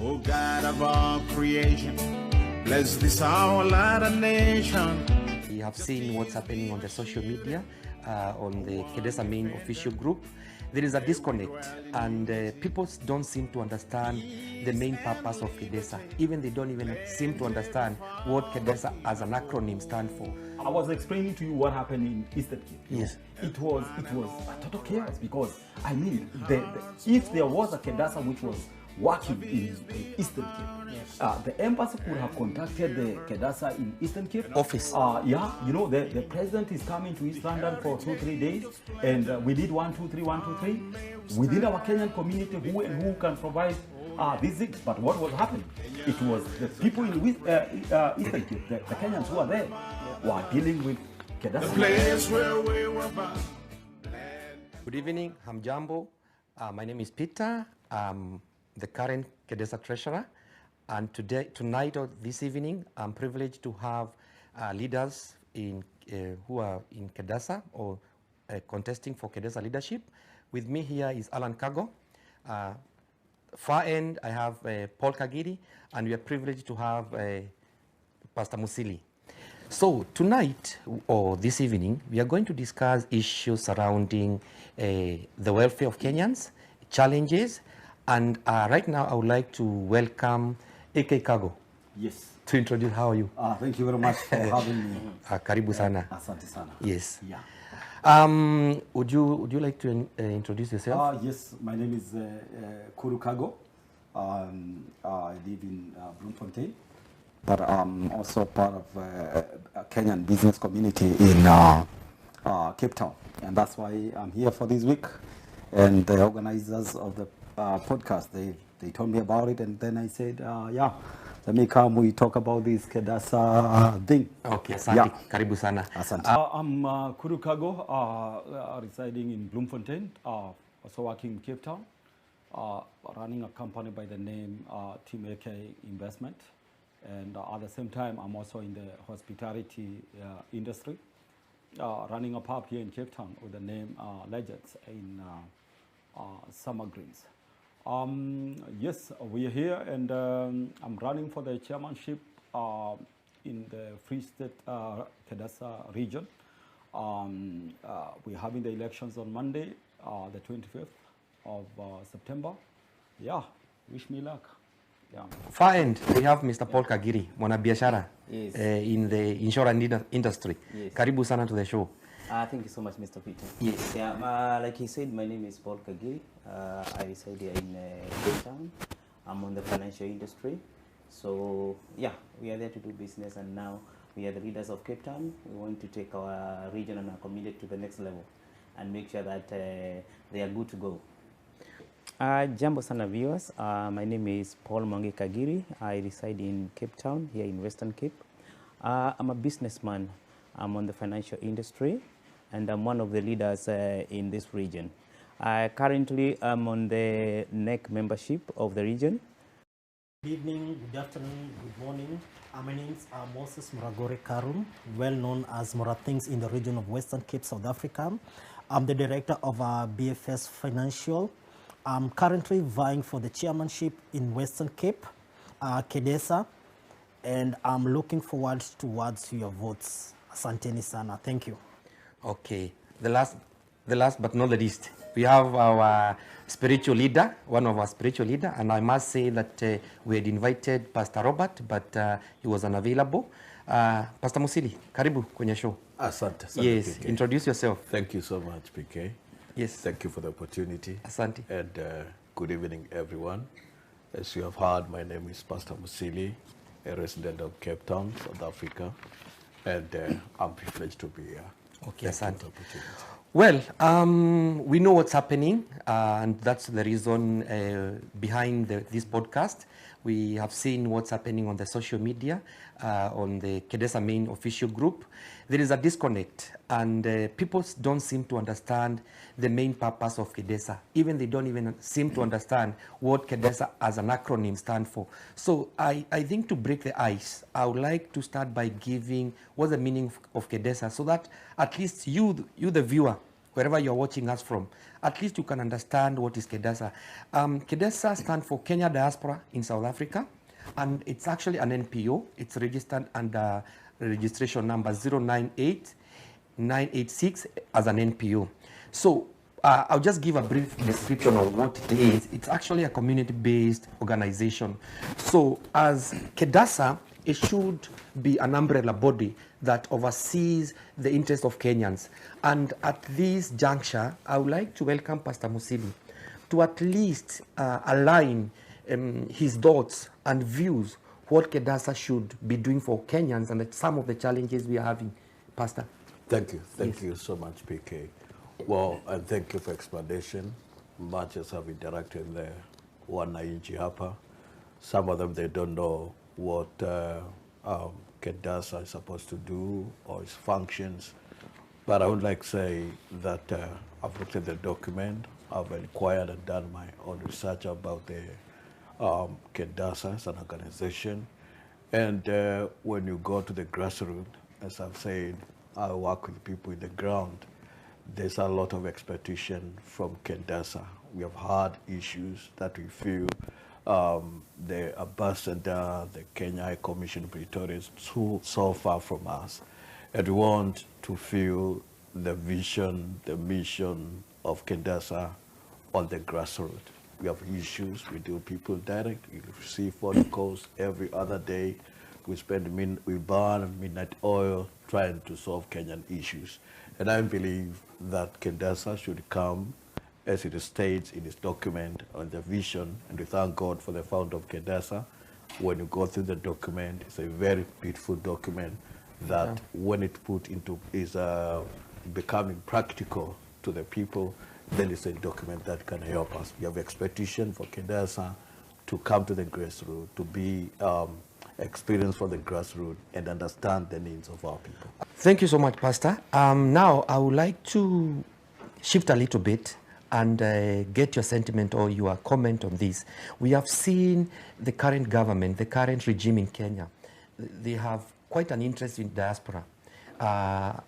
Oh God of all creation, bless this our land and nation. We have seen what's happening on the social media, on the Kedasa main official group. There is a disconnect, and people don't seem to understand the main purpose of Kedasa. Even they don't even seem to understand what Kedasa as an acronym stands for. I was explaining to you what happened in Eastern Cape. Yes. It was a total chaos because, I mean, if there was a Kedasa which was working in Eastern Cape, yes, the embassy could have contacted the Kedasa in Eastern Cape office. Yeah, you know, the president is coming to East London for 2-3 days, and we did 1, 2, 3 within our Kenyan community. Who can provide these things? But what was happening? It was the people in Eastern Cape, the Kenyans who are there, were dealing with kedasa. The place where we were born. Good evening, Hamjambo. My name is Peter. I'm the current Kedasa treasurer, and tonight or this evening, I'm privileged to have leaders who are in Kedasa or contesting for Kedasa leadership. With me here is Alan Kago. Far end, I have Paul Kagiri, and we are privileged to have Pastor Musili. So tonight or this evening, we are going to discuss issues surrounding the welfare of Kenyans, challenges, and right now I would like to welcome AK Kago. Yes. To introduce, how are you? Thank you very much for having me. Karibu sana. Asante sana. Yes. Yeah. Would you like to introduce yourself? Yes, my name is Kuru Kago. I live in Bloemfontein, but I'm also part of a Kenyan business community in Cape Town, and that's why I'm here for this week. And the organizers of the podcast, they told me about it, and then I said, yeah, let me come, we talk about this Kedasa thing. Okay, asante. Yeah. Karibu sana. Asante. I'm Kuru Kago, residing in Bloemfontein, also working in Cape Town, running a company by the name Team AK Investment. And at the same time, I'm also in the hospitality industry, running a pub here in Cape Town with the name Legends in Summer Greens. Yes, we are here, and I'm running for the chairmanship in the Free State Kedasa region. We're having the elections on Monday, the 25th of September. Yeah, wish me luck. Yeah. Far end, we have Mr. Paul Kagiri, mwanabiashara, yes, in the insurance industry. Yes. Karibu sana to the show. Thank you so much, Mr. Peter. Yes. Yeah, like he said, my name is Paul Kagiri. I reside here in Cape Town. I'm on the financial industry. So, yeah, we are there to do business, and now we are the leaders of Cape Town. We want to take our region and our community to the next level and make sure that they are good to go. Jambo sana viewers. My name is Paul Mwangi Kagiri. I reside in Cape Town, here in Western Cape. I'm a businessman. I'm on the financial industry, and I'm one of the leaders in this region. Currently, I'm on the NEC membership of the region. Good evening, good afternoon, good morning. My name is Moses Muragore Karum, well known as Morathings in the region of Western Cape, South Africa. I'm the director of BFS Financial. I'm currently vying for the chairmanship in Western Cape, Kedasa, and I'm looking forward towards your votes. Asanteni sana. Thank you. Okay. The last but not the least, we have our spiritual leader, one of our spiritual leader, and I must say that we had invited Pastor Robert, but he was unavailable. Pastor Musili, karibu kwenye show. Asante. Yes, PK. Introduce yourself. Thank you so much, PK. Yes. Thank you for the opportunity. Asante. And good evening, everyone. As you have heard, my name is Pastor Musili, a resident of Cape Town, South Africa, and I'm privileged to be here. Okay, Thank asante. you for the opportunity. Well, we know what's happening, and that's the reason behind this podcast. We have seen what's happening on the social media, on the Kedasa main official group. There is a disconnect, and people don't seem to understand the main purpose of Kedasa. Even they don't even seem to understand what Kedasa as an acronym stands for. So I think to break the ice, I would like to start by giving what's the meaning of Kedasa, so that at least you the viewer, wherever you're watching us from, at least you can understand what is kedasa. Kedasa stands for Kenya Diaspora in South Africa, and it's actually an NPO. It's registered under registration number 098986 as an NPO. So I'll just give a brief description of what it is. It's actually a community-based organization. So as kedasa, it should be an umbrella body that oversees the interests of Kenyans. And at this juncture, I would like to welcome Pastor Musili to at least align his thoughts and views what kedasa should be doing for Kenyans and some of the challenges we are having. Pastor. Thank you. Thank you so much, PK. Well, and thank you for explanation. Much as I've interacted in the wananchi hapa. Some of them, they don't know what kedasa is supposed to do or its functions. But I would like to say that I've looked at the document, I've inquired and done my own research about the kedasa as an organization. And when you go to the grassroots, as I've said, I work with people in the ground. There's a lot of expectation from kedasa. We have had issues that we feel the ambassador, the Kenya High Commission Pretoria is so far from us. And we want to feel the vision, the mission of kedasa on the grassroots. We have issues, we do people direct, we receive phone calls every other day. We burn midnight oil trying to solve Kenyan issues. And I believe that kedasa should come as it states in its document on the vision, and we thank God for the founder of kedasa. When you go through the document, it's a very beautiful document that when it put into, is becoming practical to the people, then it's a document that can help us. We have expectation for kedasa to come to the grassroots, to be experience for the grassroots and understand the needs of our people. Thank you so much, Pastor. Now, I would like to shift a little bit and get your sentiment or your comment on this. We have seen the current government, the current regime in Kenya. They have quite an interest in diaspora.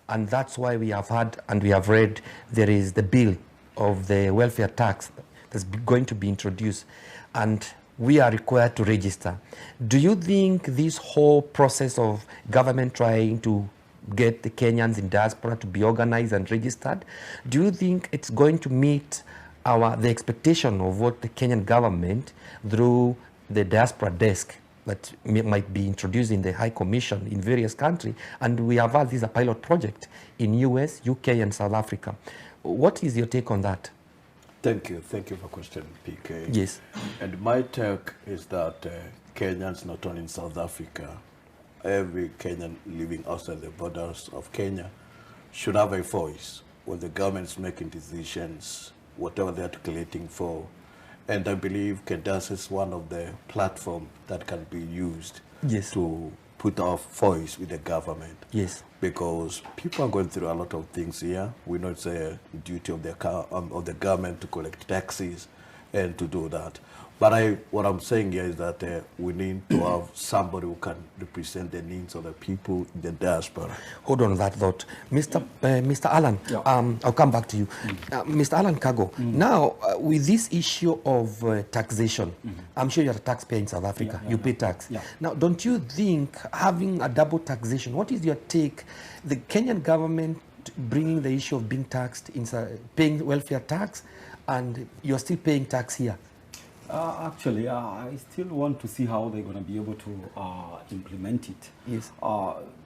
And that's why we have had and we have read there is the bill of the welfare tax that's going to be introduced. And we are required to register. Do you think this whole process of government trying to get the Kenyans in diaspora to be organized and registered, do you think it's going to meet the expectation of what the Kenyan government through the diaspora desk that might be introduced in the High Commission in various countries? And we have had this a pilot project in US, UK, and South Africa. What is your take on that? Thank you for question, PK. Yes. And my take is that Kenyans, not only in South Africa, every Kenyan living outside the borders of Kenya should have a voice when the government's making decisions, whatever they're articulating for. And I believe kedasa is one of the platforms that can be used to put our voice with the government. Yes. Because people are going through a lot of things here. We know it's a duty of the government to collect taxes and to do that. But what I'm saying here is that we need to have somebody who can represent the needs of the people in the diaspora. Hold on that thought. Mr. Alan, I'll come back to you. Mr. Alan Kago, now with this issue of taxation, I'm sure you're a taxpayer in South Africa. You pay tax. Now, don't you think having a double taxation, what is your take? The Kenyan government bringing the issue of being taxed, paying welfare tax, and you're still paying tax here? Actually, I still want to see how they're going to be able to implement it. Yes.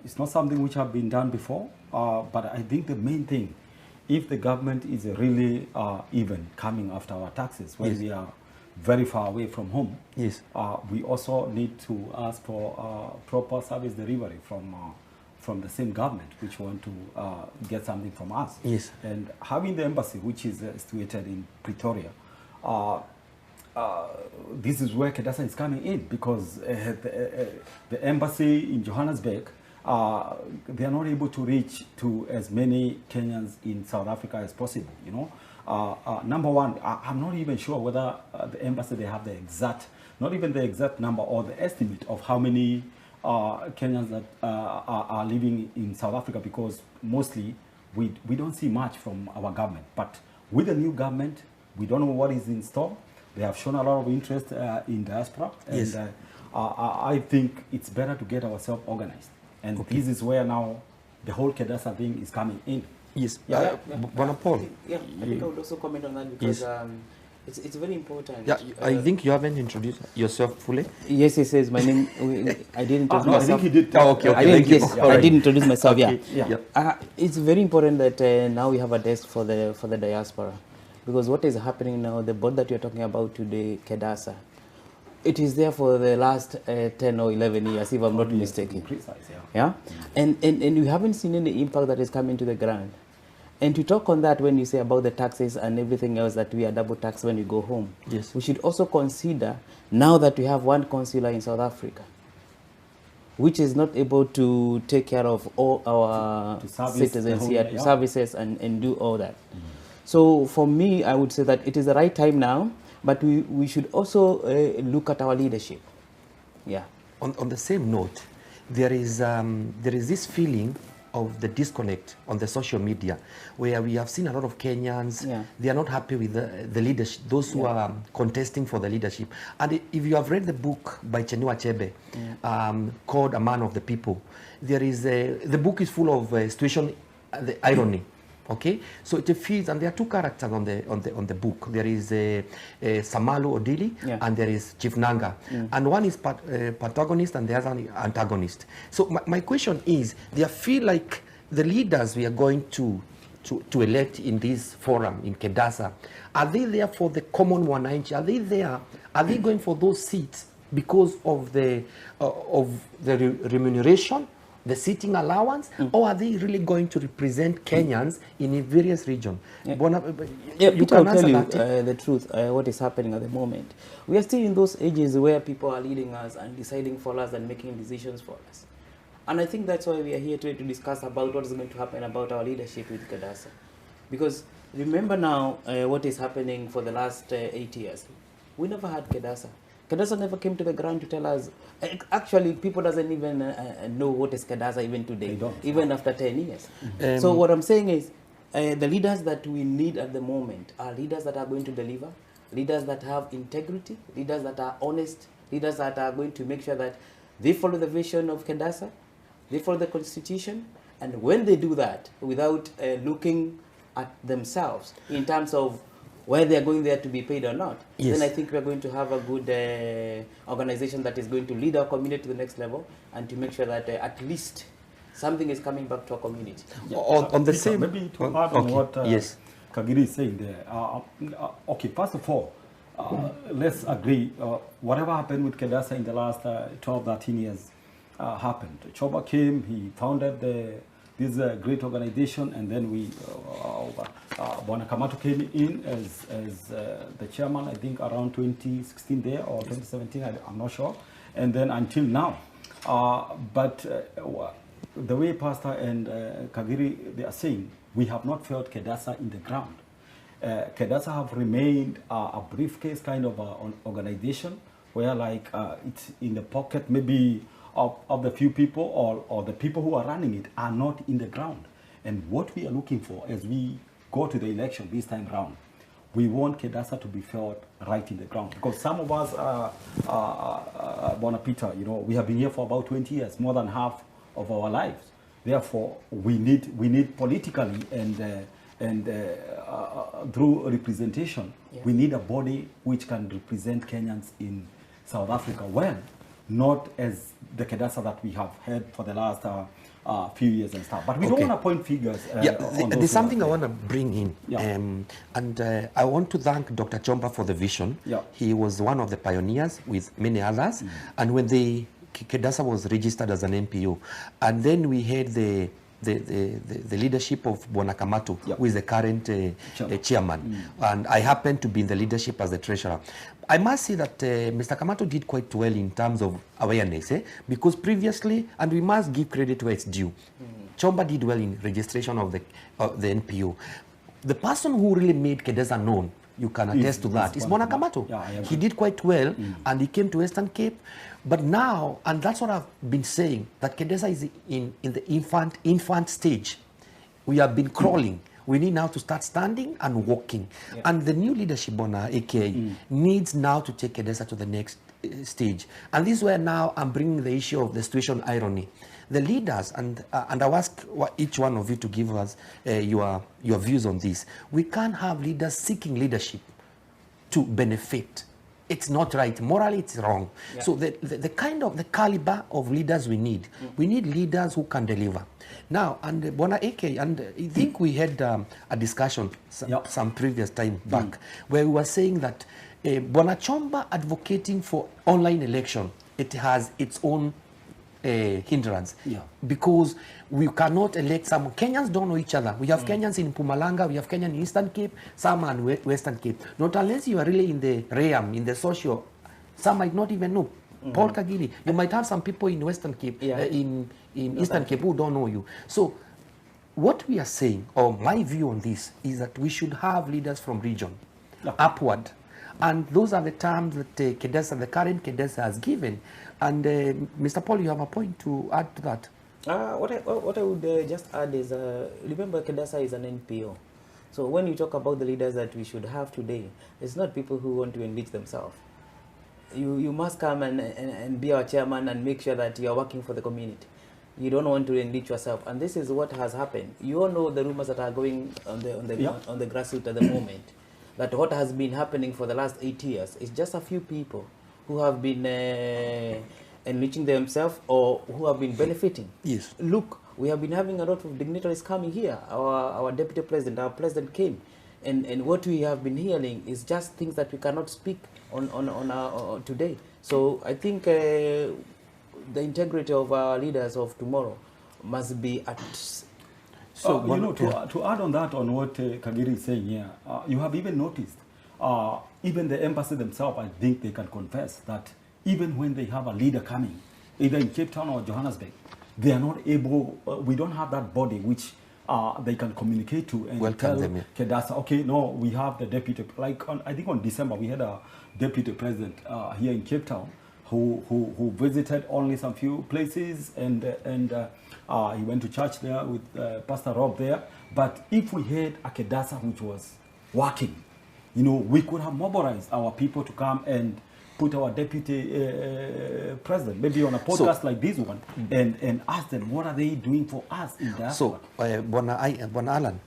It's not something which have been done before, but I think the main thing, if the government is really even coming after our taxes, when we are very far away from home, we also need to ask for proper service delivery from the same government which want to get something from us. Yes. And having the embassy, which is situated in Pretoria, this is where kedasa is coming in, because the embassy in Johannesburg, they are not able to reach to as many Kenyans in South Africa as possible. You know, number one, I'm not even sure whether the embassy, they have the exact, not even the exact number or the estimate of how many Kenyans that are living in South Africa, because mostly we don't see much from our government. But with the new government, we don't know what is in store. They have shown a lot of interest in diaspora. Yes. And I think it's better to get ourselves organized. And this is where now the whole kedasa thing is coming in. Yes. I Paul. think I would also comment on that because it's very important. Yeah, I think you haven't introduced yourself fully. Yes, my name. I didn't introduce I myself. think he did. Okay, I didn't, thank you. yes, I did introduce myself. Okay, Yeah. It's very important that now we have a desk for the diaspora, because what is happening now, the board that you're talking about today, kedasa, it is there for the last 10 or 11 years, if I'm not mistaken. Precise, Yeah, and we haven't seen any impact that is coming to the ground. And to talk on that, when you say about the taxes and everything else that we are double taxed when you go home, Yes. we should also consider now that we have one consular in South Africa, which is not able to take care of all our citizens here, to services and do all that. So for me, I would say that it is the right time now, but we should also look at our leadership. Yeah. On the same note, there is this feeling of the disconnect on the social media, where we have seen a lot of Kenyans, they are not happy with the leadership, those who are contesting for the leadership. And if you have read the book by Chinua Achebe, called A Man of the People, there is the book is full of situation, the irony. Okay, so it feels, and there are two characters on the book. There is Samalu Odili, and there is Chief Nanga, and one is protagonist and the other antagonist. So my question is, they feel like the leaders we are going to elect in this forum in Kedasa, are they there for the common wananchi? Are they there? Are they going for those seats because of the remuneration, the seating allowance, or are they really going to represent Kenyans in various regions? You You can can tell you answer that. the truth, what is happening at the moment. We are still in those ages where people are leading us and deciding for us and making decisions for us. And I think that's why we are here today to discuss about what is going to happen about our leadership with Kedasa. Because remember now what is happening for the last 8 years. We never had Kedasa. Kedasa never came to the ground to tell us. Actually, people doesn't even know what is Kedasa even today, even after 10 years. So what I'm saying is, the leaders that we need at the moment are leaders that are going to deliver, leaders that have integrity, leaders that are honest, leaders that are going to make sure that they follow the vision of Kedasa, they follow the constitution, and when they do that, without looking at themselves in terms of where they are going there to be paid or not, then I think we are going to have a good organization that is going to lead our community to the next level and to make sure that at least something is coming back to our community. On the same, maybe to add on what Kagiri is saying there. Okay, first of all, let's agree. Whatever happened with Kedasa in the last 12, 13 years happened. Choba came, he founded this great organization, and then Bwana Kamato came in as the chairman, I think around 2016 there, or 2017, I'm not sure, and then until now. But the way Pastor and Kagiri, they are saying, we have not felt Kedasa in the ground. Kedasa have remained a briefcase kind of an organization where like it's in the pocket maybe of the few people, or the people who are running it are not in the ground. And what we are looking for as we go to the election this time round, we want Kedasa to be felt right in the ground. Because some of us, Bona Peter, we have been here for about 20 years, more than half of our lives. Therefore, we need politically and through representation, we need a body which can represent Kenyans in South Africa well, not as the Kedasa that we have had for the last few years and stuff. But we don't want to point figures. There's something I want to bring in. And I want to thank Dr. Chomba for the vision. He was one of the pioneers with many others. And when Kedasa was registered as an NPO, and then we had the leadership of Bwana Kamato, who is the current chairman. And I happen to be in the leadership as the treasurer. I must say that Mr. Kamato did quite well in terms of awareness, because previously, and we must give credit where it's due, Chomba did well in registration of the NPO. The person who really made Kedasa known, you can attest to that, is Bwana Kamato. He did quite well, and he came to Western Cape. But now, and that's what I've been saying, that Kedasa is in the infant stage. We have been crawling. We need now to start standing and walking. Yeah. And the new leadership on AKA needs now to take kedasa to the next stage. And this is where now I'm bringing the issue of the situation irony. The leaders, and I'll ask each one of you to give us your views on this. We can't have leaders seeking leadership to benefit. It's not right. Morally, it's wrong. Yeah. So the kind of the caliber of leaders we need leaders who can deliver. Now, and Bona AK, and I think we had a discussion some previous time back where we were saying that Bona Chomba advocating for online election, it has its own hindrance because we cannot elect some. Kenyans don't know each other. We have Kenyans in Mpumalanga, we have Kenyans in Eastern Cape, some are in Western Cape. Not unless you are really in the realm, in the social, some might not even know. Paul Kagiri, you might have some people in Western Cape, in Eastern Cape who don't know you. So what we are saying, or my view on this, is that we should have leaders from region upward. And those are the terms that kedasa, the current kedasa has given. And Mr. Paul, you have a point to add to that? What I would just add is, remember kedasa is an NPO. So when you talk about the leaders that we should have today, it's not people who want to enrich themselves. You must come and be our chairman and make sure that you are working for the community. You don't want to enrich yourself. And this is what has happened. You all know the rumors that are going on the grassroots at the moment. That what has been happening for the last 8 years is just a few people who have been enriching themselves or who have been benefiting. Yes. Look, we have been having a lot of dignitaries coming here. Our deputy president, our president came. And what we have been hearing is just things that we cannot speak on today. So I think the integrity of our leaders of tomorrow must be at. So to add on that, on what Kagiri is saying here, you have even noticed, even the embassy themselves, I think they can confess that even when they have a leader coming, either in Cape Town or Johannesburg, they are not able. We don't have that body which they can communicate to and welcome tell them. Kedasa, okay, no, we have the deputy. Like I think on December we had a deputy president here in Cape Town who visited only some few places and he went to church there with Pastor Rob there. But if we had a kedasa which was working, we could have mobilized our people to come and put our deputy president maybe on a podcast like this one and ask them what are they doing for us in that. So, Bona Alan,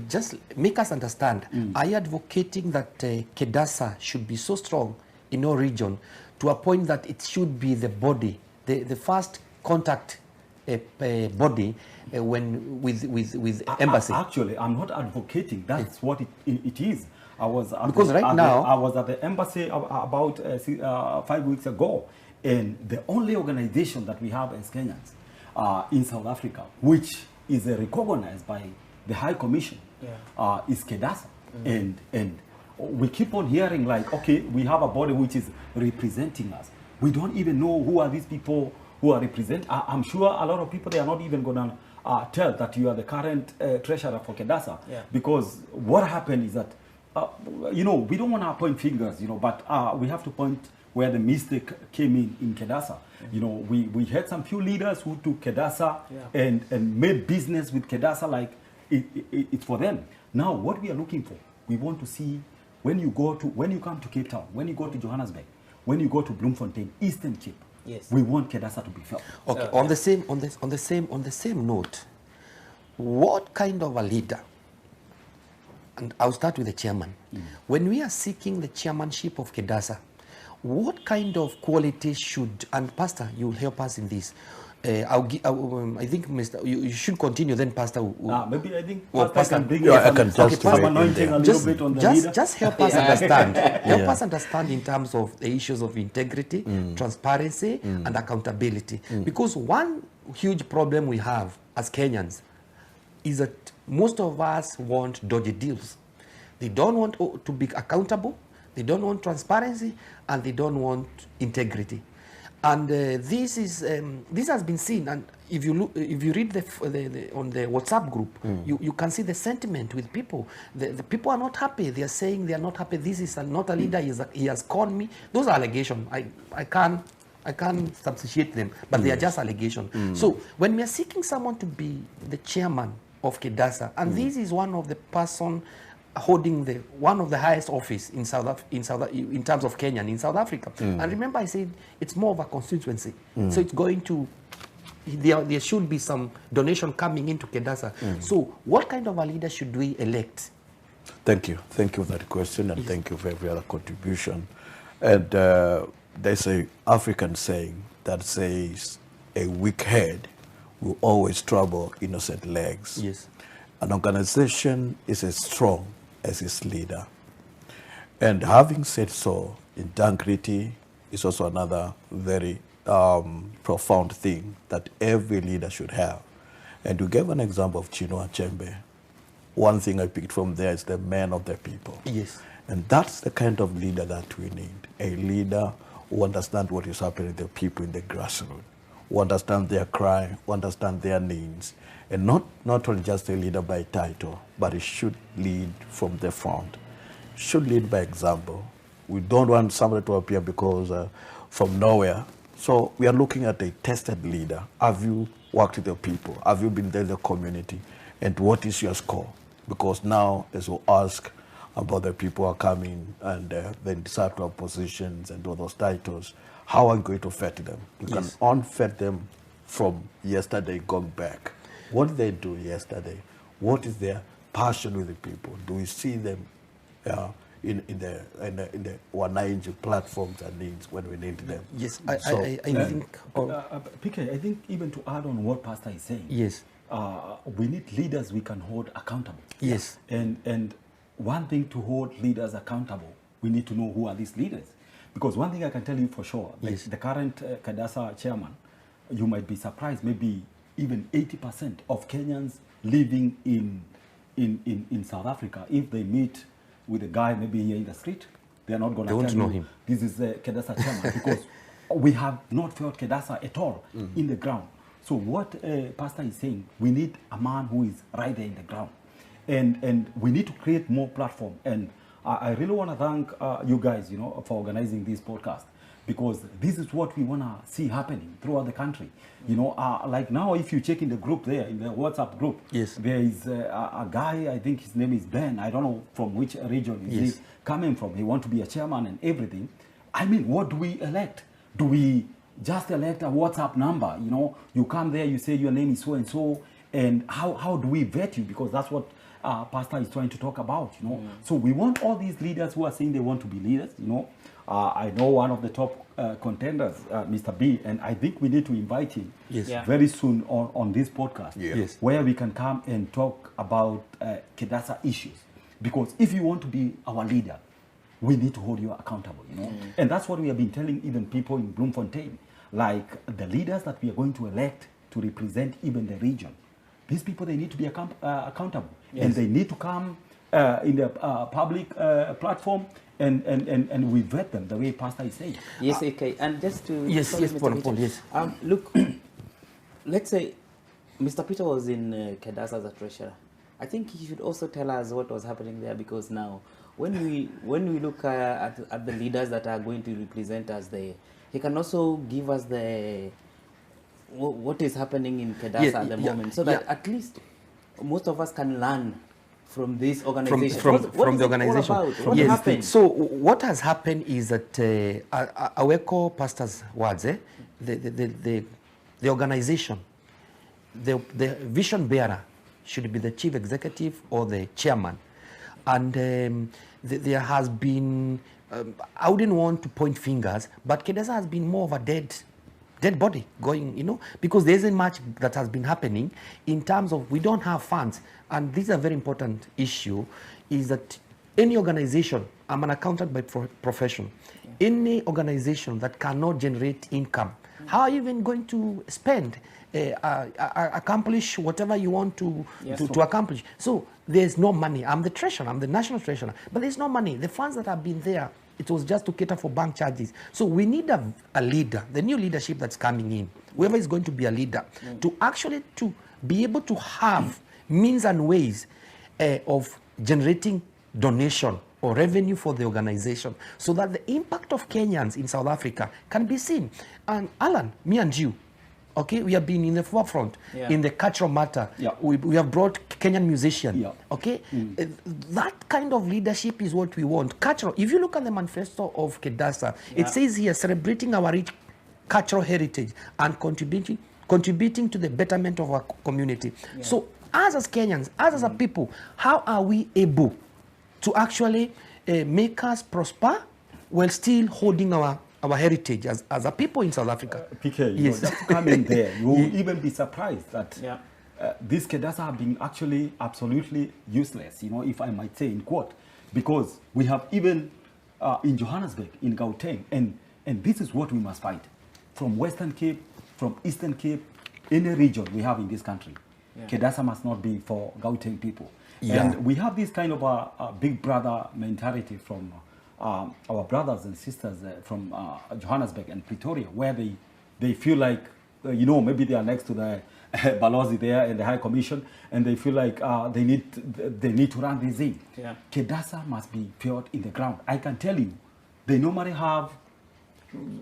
just make us understand. Are you advocating that kedasa should be so strong in our region to a point that it should be the body, the first contact body with embassy? Actually, I'm not advocating. That's what it is. I was at the embassy about 5 weeks ago, and the only organization that we have as Kenyans in South Africa, which is recognized by the High Commission, is kedasa, and we keep on hearing like, okay, we have a body which is representing us. We don't even know who are these people who are representing. I'm sure a lot of people, they are not even going to tell that you are the current treasurer for kedasa, because what happened is that we don't want to point fingers, but we have to point where the mistake came in kedasa. We had some few leaders who took kedasa and made business with kedasa like it's for them. Now, what we are looking for, we want to see when you come to Cape Town, when you go to Johannesburg, when you go to Bloemfontein, Eastern Cape, we want kedasa to be felt. Okay. On the same note, what kind of a leader? And I'll start with the chairman. When we are seeking the chairmanship of kedasa, what kind of qualities should, and Pastor, you will help us in this. I think, Mr. You should continue, then Pastor. Maybe I think Pastor can bring I can just anointing a little bit on the leader. Just help us understand. Help us understand in terms of the issues of integrity, transparency, and accountability. Because one huge problem we have as Kenyans is that most of us want dodgy deals. They don't want to be accountable, they don't want transparency, and they don't want integrity. And this has been seen. And if you read on the WhatsApp group, you can see the sentiment with people. The people are not happy. They are saying they are not happy. This is not a leader. He has conned me. Those are allegations. I can't substantiate them, but they are just allegations. So when we are seeking someone to be the chairman of kedasa, and this is one of the person holding one of the highest office in in terms of Kenya in South Africa. And remember, I said it's more of a constituency, so it's going to. There should be some donation coming into kedasa. So, what kind of a leader should we elect? Thank you for that question, and thank you for every other contribution. And there's a African saying that says, "A weak head will always trouble innocent legs." Yes. An organization is as strong as its leader. And having said so, integrity is also another very profound thing that every leader should have. And you gave an example of Chinua Achebe. One thing I picked from there is the man of the people. Yes. And that's the kind of leader that we need. A leader who understands what is happening to the people in the grassroots, who understand their cry, who understand their needs. And not only just a leader by title, but he should lead from the front. Should lead by example. We don't want somebody to appear because from nowhere. So we are looking at a tested leader. Have you worked with the people? Have you been there in the community? And what is your score? Because now, as we ask about the people who are coming and then decide to have positions and all those titles, how are you going to vet them? You can unvet them from yesterday going back. What did they do yesterday? What is their passion with the people? Do we see them in the wananchi platforms and needs when we need them? Yes, I think. PK, I think even to add on what Pastor is saying. Yes. We need leaders we can hold accountable. Yes. And one thing to hold leaders accountable, we need to know who are these leaders. Because one thing I can tell you for sure, like the current kadasa chairman, you might be surprised, maybe even 80% of Kenyans living in South Africa, if they meet with a guy maybe here in the street, they are not going to tell know you him. This is the kedasa chairman, because we have not felt kedasa at all in the ground. So what Pastor is saying, we need a man who is right there in the ground. And we need to create more platform. And I really want to thank you guys, for organizing this podcast, because this is what we want to see happening throughout the country. Like now, if you check in the group there, in the WhatsApp group, there is a guy, I think his name is Ben. I don't know from which region is he coming from. He wants to be a chairman and everything. I mean, what do we elect? Do we just elect a WhatsApp number? You come there, you say your name is so and so, and how do we vet you? Because that's what Pastor is trying to talk about. So we want all these leaders who are saying they want to be leaders. I know one of the top contenders, Mr. B, and I think we need to invite him very soon on this podcast, where we can come and talk about kedasa issues. Because if you want to be our leader, we need to hold you accountable, And that's what we have been telling even people in Bloemfontein, like the leaders that we are going to elect to represent even the region. These people, they need to be accountable. And they need to come in the public platform and we vet them the way Pastor is saying. Yes, okay. And just to... Paul, yes. Look, let's say Mr. Peter was in kedasa as a treasurer. I think he should also tell us what was happening there, because now when we look at the leaders that are going to represent us there, he can also give us what is happening in kedasa at the moment, so that at least most of us can learn from this organization. From the organization. What happened? So what has happened is that I will call Pastor's words, the organization, the vision bearer should be the chief executive or the chairman. And there has been, I wouldn't want to point fingers, but kedasa has been more of a dead body going, because there isn't much that has been happening in terms of we don't have funds. And this is a very important issue, is that any organization, I'm an accountant by profession, any organization that cannot generate income, how are you even going to spend, accomplish whatever you want to accomplish? So there's no money. I'm the treasurer, I'm the national treasurer, but there's no money. The funds that have been there, it was just to cater for bank charges. So we need a leader, the new leadership that's coming in, whoever is going to be a leader, to actually to be able to have means and ways of generating donation or revenue for the organization, so that the impact of Kenyans in South Africa can be seen. And Alan, me and you, okay, we have been in the forefront in the cultural matter. We have brought Kenyan musician. Yeah. Okay, that kind of leadership is what we want. Cultural. If you look at the manifesto of Kedasa, it says here celebrating our rich cultural heritage and contributing to the betterment of our community. So, us as Kenyans, us as a people, how are we able to actually make us prosper while still holding our heritage as a people in South Africa? PK, Yes. just to come in there, you will even be surprised that these kedasa have been actually absolutely useless, if I might say in quote, because we have even in Johannesburg, in Gauteng, and this is what we must fight. From Western Cape, from Eastern Cape, any region we have in this country, kedasa must not be for Gauteng people. And we have this kind of a big brother mentality from our brothers and sisters from Johannesburg and Pretoria, where they feel like, maybe they are next to the Balozi there and the High Commission, and they feel like they need to run this in. Kedasa must be felt in the ground. I can tell you, they normally have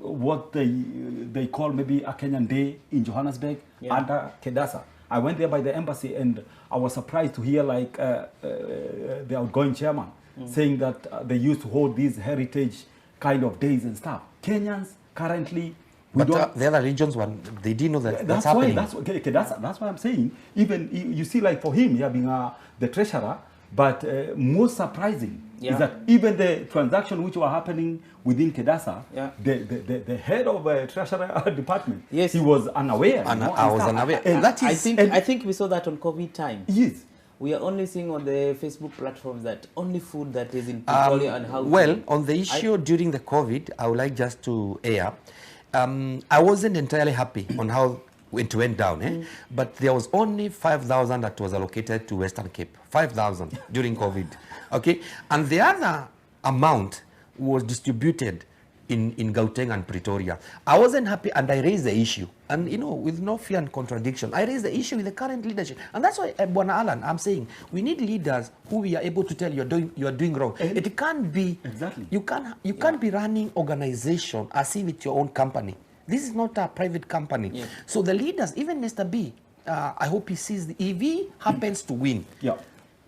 what they call maybe a Kenyan Day in Johannesburg under kedasa. I went there by the embassy, and I was surprised to hear like the outgoing chairman saying that they used to hold these heritage kind of days and stuff. Kenyans currently, but the other regions, they didn't know that's happening. That's why I'm saying, even you see, like for him, being the treasurer, but most surprising is that even the transaction which were happening within kedasa, the head of treasury department, he was unaware. I was unaware. And I think we saw that on COVID time. Yes. We are only seeing on the Facebook platforms that only food that is in Pretoria and how. Well, on the issue during the COVID, I would like just to air. I wasn't entirely happy on how it went down, but there was only 5,000 that was allocated to Western Cape. 5,000 during COVID, okay? And the other amount was distributed in Gauteng and Pretoria. I wasn't happy, and I raised the issue. And, with no fear and contradiction, I raised the issue with the current leadership. And that's why, Bwana Alan, I'm saying, we need leaders who we are able to tell you are doing wrong. It can't be, you can't be running organization as if it's your own company. This is not a private company. So the leaders, even Mr. B, I hope he sees, if he happens to win,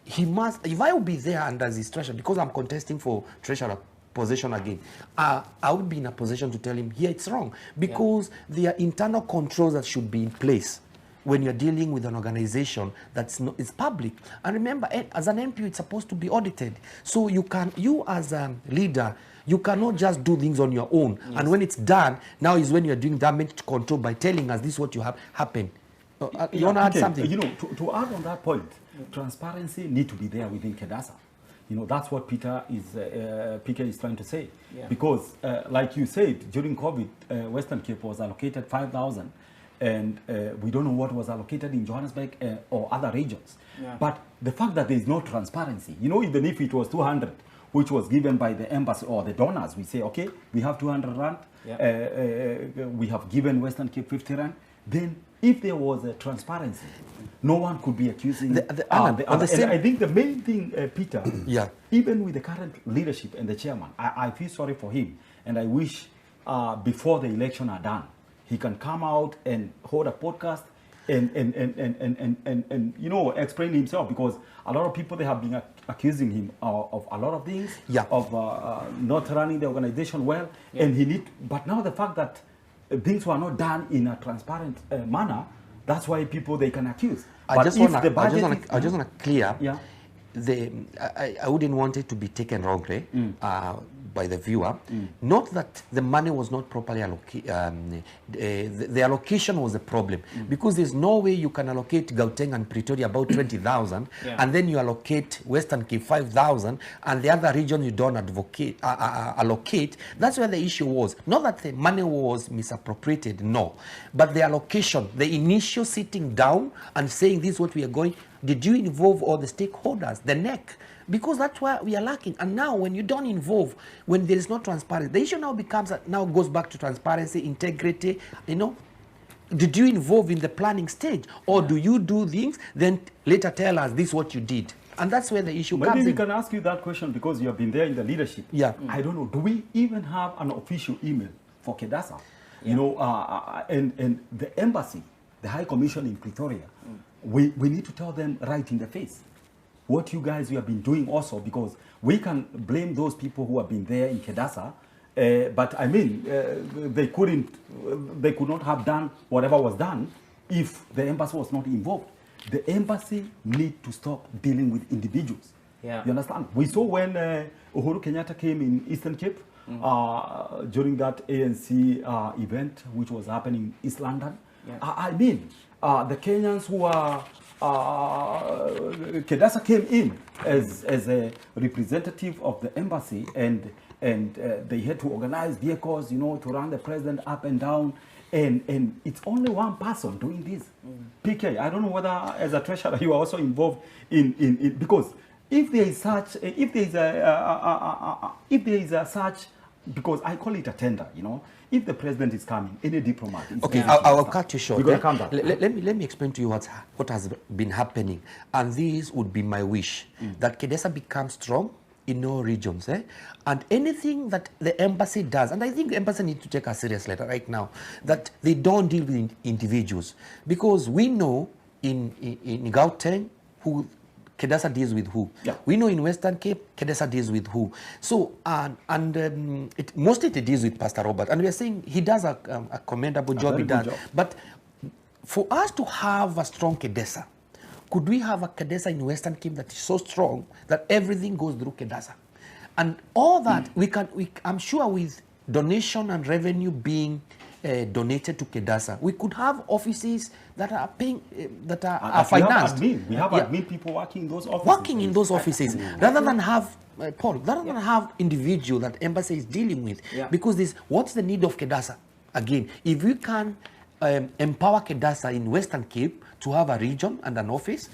he must, if I will be there under his treasurer, because I'm contesting for treasurer position again, I would be in a position to tell him, here it's wrong, because there are internal controls that should be in place when you're dealing with an organization that's not, it's public. And remember, as an MP, it's supposed to be audited. So you as a leader, you cannot just do things on your own. And when it's done, now is when you're doing damage control by telling us this is what you have happened. You want to add something? To add on that point, transparency need to be there within kedasa. That's what PK is trying to say. Because, like you said, during COVID, Western Cape was allocated 5,000, and we don't know what was allocated in Johannesburg or other regions. But the fact that there is no transparency, even if it was 200, which was given by the embassy or the donors, we say, okay, we have 200 rand, we have given Western Cape 50 rand, then if there was a transparency, no one could be accusing the other. And I think the main thing, Peter, even with the current leadership and the chairman, I feel sorry for him, and I wish before the election are done, he can come out and hold a podcast and explain himself, because a lot of people, they have been accusing him of a lot of things, of not running the organization well, and but now the fact that things were not done in a transparent manner, that's why people, they can accuse. I just want to clear, I wouldn't want it to be taken wrongly by the viewer. Not that the money was not properly allocated, the allocation was a problem, because there's no way you can allocate Gauteng and Pretoria about 20,000, and then you allocate Western Cape 5,000, and the other region you don't allocate. That's where the issue was. Not that the money was misappropriated, no, but the allocation, the initial sitting down and saying this is what we are going. Did you involve all the stakeholders, the NEC? Because that's why we are lacking. And now when you don't involve, when there is no transparency, the issue now goes back to transparency, integrity, Did you involve in the planning stage? Or do you do things, then later tell us this is what you did? And that's where the issue comes in. Maybe we can ask you that question because you have been there in the leadership. I don't know, do we even have an official email for kedasa? And the embassy, the High Commission in Pretoria, we need to tell them right in the face what you have been doing also, because we can blame those people who have been there in Kedasa, but I mean, they could not have done whatever was done if the embassy was not involved. The embassy need to stop dealing with individuals. Yeah. You understand? We saw when Uhuru Kenyatta came in Eastern Cape during that ANC event, which was happening in East London. Yeah. I mean, the Kenyans who are Kedasa came in as a representative of the embassy, and they had to organize vehicles, you know, to run the president up and down. And it's only one person doing this. PK, I don't know whether as a treasurer you are also involved in because if there is such, because I call it a tender, you know, if the president is coming, any diplomat. Okay, I'll cut you short. We're gonna come down. Let me explain to you what has been happening, and this would be my wish that Kedasa becomes strong in all regions, and anything that the embassy does, and I think the embassy needs to take a serious letter right now, that they don't deal with individuals, because we know in Gauteng who Kedasa deals with who. Yeah. We know in Western Cape Kedasa deals with who. So mostly it deals with Pastor Robert, and we are saying he does a commendable job. He does, but for us to have a strong Kedasa, could we have a Kedasa in Western Cape that is so strong that everything goes through Kedasa? And all that, I'm sure with donation and revenue being donated to Kedasa, we could have offices that are paying, that are financed. We have admin people working in those offices. Working in those offices, rather than have, Paul, rather than have individual that embassy is dealing with. Yeah. Because what's the need of Kedasa? Again, if we can empower Kedasa in Western Cape to have a region and an office,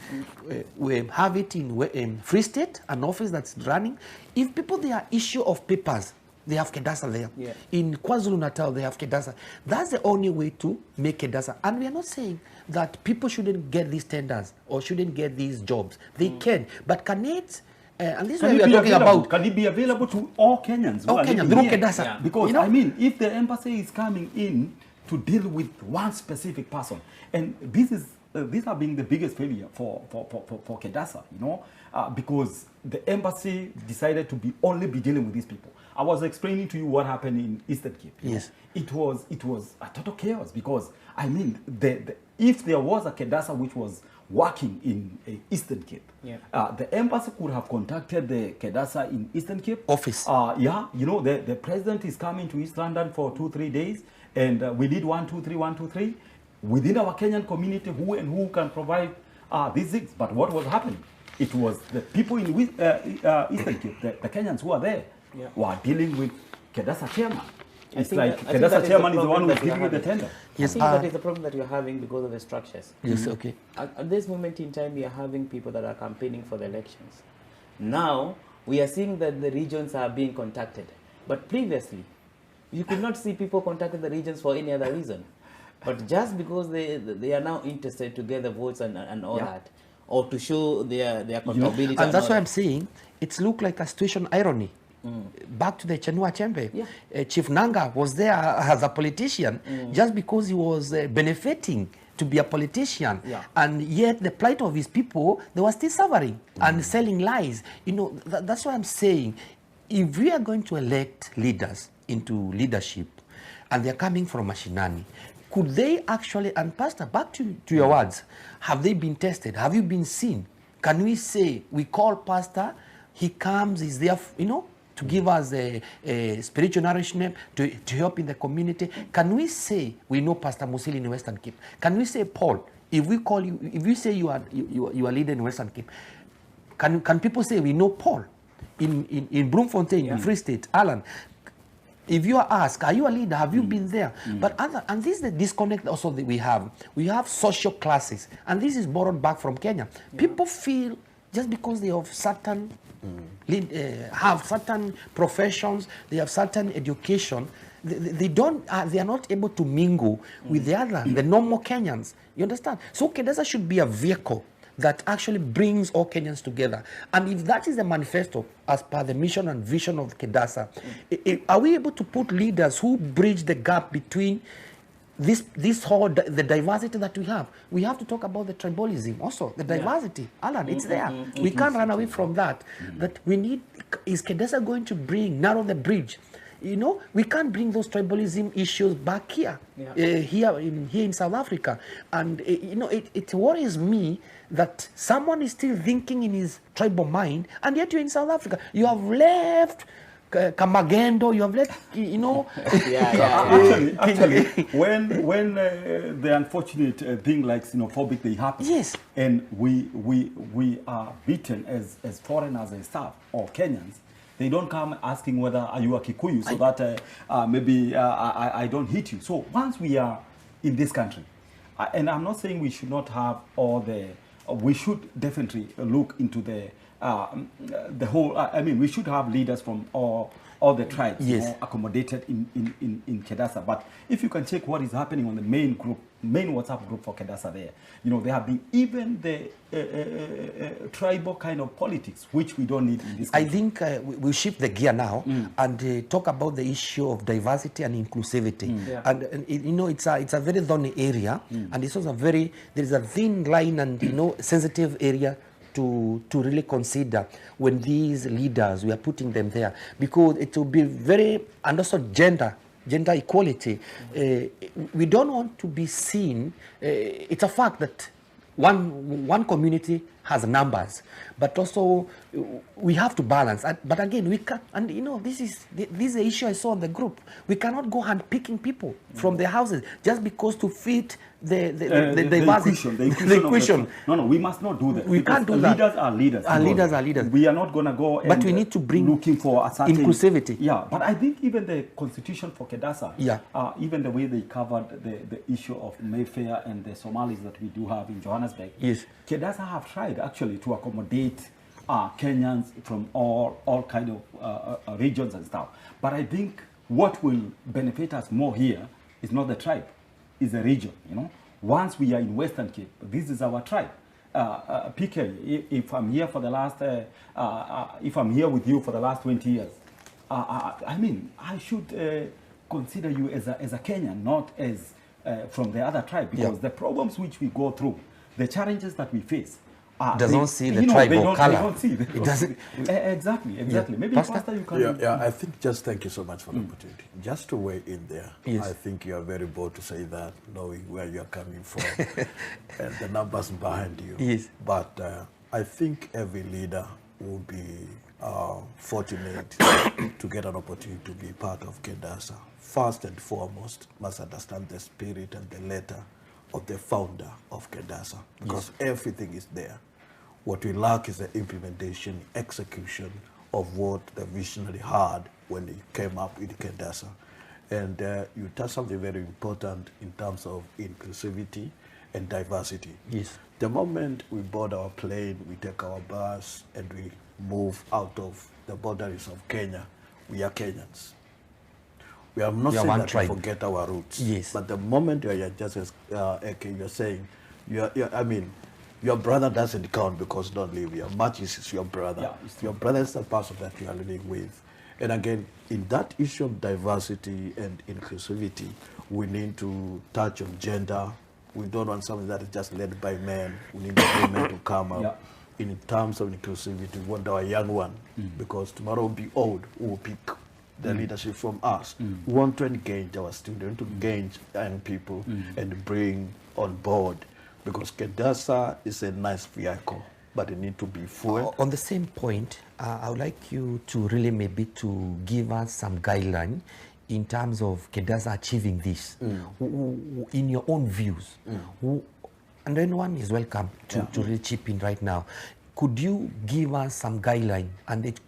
we have it in Free State, an office that's running. If people, there are issue of papers, they have Kedasa there. Yeah. In KwaZulu-Natal, they have Kedasa. That's the only way to make Kedasa. And we are not saying that people shouldn't get these tenders or shouldn't get these jobs. They can. But can it, and this is what we are talking about. Can it be available to all Kenyans? All Kenyans, through Kedasa. Yeah. Because, you know, I mean, if the embassy is coming in to deal with one specific person, and these are being the biggest failure for Kedasa, you know, because the embassy decided to only be dealing with these people. I was explaining to you what happened in Eastern Cape. Yes. It was a total chaos, because, I mean, if there was a Kedasa which was working in Eastern Cape, yeah. The embassy could have contacted the Kedasa in Eastern Cape office. Yeah, you know, the president is coming to East London for 2-3 days, and we need 1, 2, 3, 1, 2, 3 within our Kenyan community, who can provide these things. But what was happening? It was the people in Eastern Cape, the Kenyans who are there, yeah. were dealing with Kedasa chairman. It's think like that- I think that Kedasa is chairman the is the one problem who's that we are giving the having. tender. Yes, I think that is the problem that you're having because of the structures. yes, okay. At this moment in time, we are having people that are campaigning for the elections. Now, we are seeing that the regions are being contacted. But previously, you could not see people contacting the regions for any other reason. But just because they are now interested to get the votes and all Yeah. that, or to show their accountability. And that's all why I'm that. saying it's looked like a situation irony. Back to the Chenua Chembe. Yeah. Chief Nanga was there as a politician just because he was benefiting to be a politician. Yeah. And yet the plight of his people, they were still suffering and selling lies. You know, that's why I'm saying, if we are going to elect leaders into leadership and they're coming from Mashinani, could they actually, and Pastor, back to your words, have they been tested? Have you been seen? Can we say, we call Pastor, he comes, he's there, you know, to give us a spiritual nourishment, to help in the community? Can we say we know Pastor Musili in Western Cape? Can we say, Paul, if we call you, if we say you are leader in Western Cape, can people say we know Paul in Bloemfontein, in Free State, Alan? If you are asked, are you a leader? Have you been there? But and this is the disconnect also that we have. We have social classes, and this is borrowed back from Kenya. People feel just because they have certain have certain professions, they have certain education, they are not able to mingle with the normal Kenyans. You understand? So Kedasa should be a vehicle that actually brings all Kenyans together. And if that is the manifesto, as per the mission and vision of Kedasa, are we able to put leaders who bridge the gap between this whole the diversity that we have to talk about the tribalism also, the diversity. Alan, it's there. We can't run away from that. That we need, is kedasa going to narrow the bridge? You know, we can't bring those tribalism issues back here, here in South Africa. And you know, it worries me that someone is still thinking in his tribal mind, and yet you're in South Africa. You have left Kamagendo, you have left, you know. Actually, when the unfortunate thing like xenophobic they happen, yes, and we are beaten as foreigners and staff or Kenyans, they don't come asking whether are you a Kikuyu, so that maybe I don't hit you. So once we are in this country, and I'm not saying we should not have all the, we should definitely look into the whole, I mean, we should have leaders from all the tribes, yes, you know, accommodated in Kedasa. But if you can check what is happening on the main WhatsApp group for Kedasa there, you know, there have been even the tribal kind of politics, which we don't need in this country. I think we'll shift the gear now and talk about the issue of diversity and inclusivity. And you know, it's a very thorny area, and it's also there is a thin line and, you know, sensitive area to really consider when these leaders, we are putting them there, because it will be very, and also gender equality. We don't want to be seen, it's a fact that one community has numbers, but also we have to balance. But again, we can't, and you know, this is the issue I saw in the group. We cannot go handpicking people from their houses just because to fit the diversity. The equation. No, we must not do that. We can't do that. Leaders are leaders. Leaders are leaders. We are not going to go but we need to bring looking for a certain inclusivity. Yeah, but I think even the constitution for Kedasa, yeah, even the way they covered the issue of Mayfair and the Somalis that we do have in Johannesburg, yes, Kedasa have tried actually to accommodate Kenyans from all kind of regions and stuff. But I think what will benefit us more here is not the tribe, is the region. You know, once we are in Western Cape, this is our tribe. PK, if I'm here for the last, if I'm here with you for the last 20 years, I mean, I should consider you as a Kenyan, not as from the other tribe, because the problems which we go through, the challenges that we face, doesn't see the tribal color. They don't see. It doesn't. Exactly. Yeah. Maybe Pastor, you can. Yeah, I think just thank you so much for the opportunity. Just to weigh in there, I think you are very bold to say that, knowing where you are coming from and the numbers behind you. Yes. But I think every leader will be fortunate to get an opportunity to be part of Kedasa. First and foremost, must understand the spirit and the letter of the founder of Kedasa, because everything is there. What we lack is the implementation, execution of what the visionary had when he came up with Kedasa. And you touched something very important in terms of inclusivity and diversity. Yes. The moment we board our plane, we take our bus, and we move out of the boundaries of Kenya, we are Kenyans. We are not saying that we forget our roots. Yes. But the moment you are just as you're saying, I mean, your brother doesn't count because don't live here. Matches is your brother. Yeah, your brother is the person that you are living with. And again, in that issue of diversity and inclusivity, we need to touch on gender. We don't want something that is just led by men. We need the women to come up. Yeah. In terms of inclusivity, we want our young one, because tomorrow will be old, who will pick the leadership from us. We want to engage our students, to engage young people and bring on board, because Kedasa is a nice vehicle, but it needs to be full. On the same point, I would like you to really maybe to give us some guideline in terms of Kedasa achieving this, in your own views. And anyone is welcome to really chip in right now. Could you give us some guideline, and it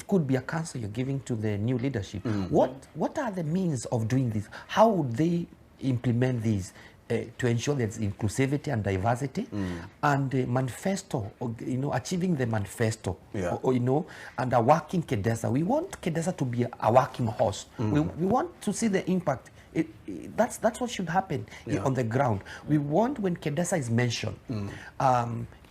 could be a counsel you're giving to the new leadership. What are the means of doing this? How would they implement this to ensure there's inclusivity and diversity, and the manifesto, you know, achieving the manifesto, you know, and a working Kedasa. We want Kedasa to be a working horse. We want to see the impact. That's what should happen on the ground. We want, when Kedasa is mentioned,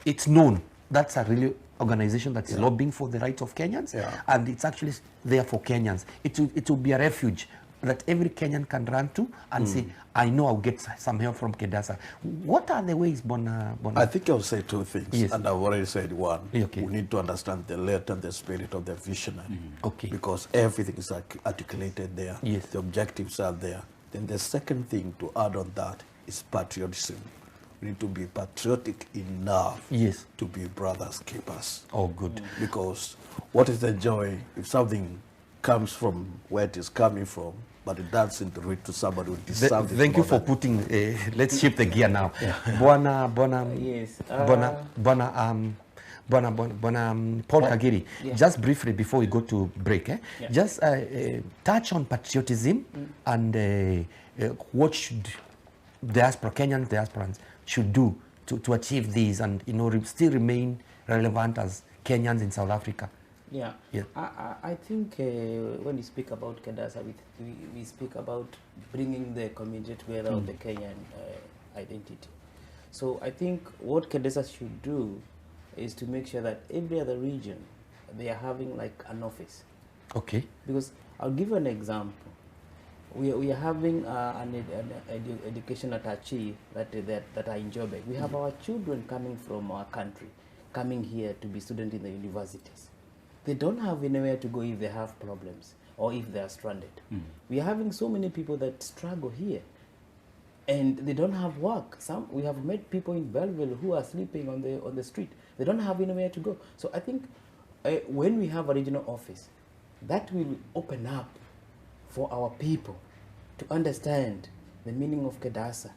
it's known. That's a really organization that's lobbying for the rights of Kenyans, and it's actually there for Kenyans. It will be a refuge that every Kenyan can run to and say, I know I'll get some help from Kedasa. What are the ways, Bona? I think I'll say two things, Yes. and I've already said one. Okay. We need to understand the letter and the spirit of the visionary. Okay. Because everything is articulated there. Yes. The objectives are there. Then the second thing to add on that is patriotism. We need to be patriotic enough Yes. to be brothers keepers. Oh, good. Because what is the joy if something comes from where it is coming from, but it doesn't reach to somebody who deserves it? Thank you more for than- putting, let's shift the gear now. Bona, Yes. Paul Kagiri, Yeah. just briefly before we go to break, Yeah. just touch on patriotism and what should Kenyan diasporans should do to achieve these and still remain relevant as Kenyans in South Africa. Yeah. Yeah. I think when we speak about Kadasa, we speak about bringing the community together of the Kenyan identity. So I think what Kadasa should do is to make sure that every other region, they are having like an office. Okay. Because I'll give you an example. We are having an education attachee that are in Joburg. We have our children coming from our country, coming here to be students in the universities. They don't have anywhere to go if they have problems or if they are stranded. We are having so many people that struggle here, and they don't have work. We have met people in Belleville who are sleeping on the street. They don't have anywhere to go. So I think when we have a regional office, that will open up for our people to understand the meaning of Kedasa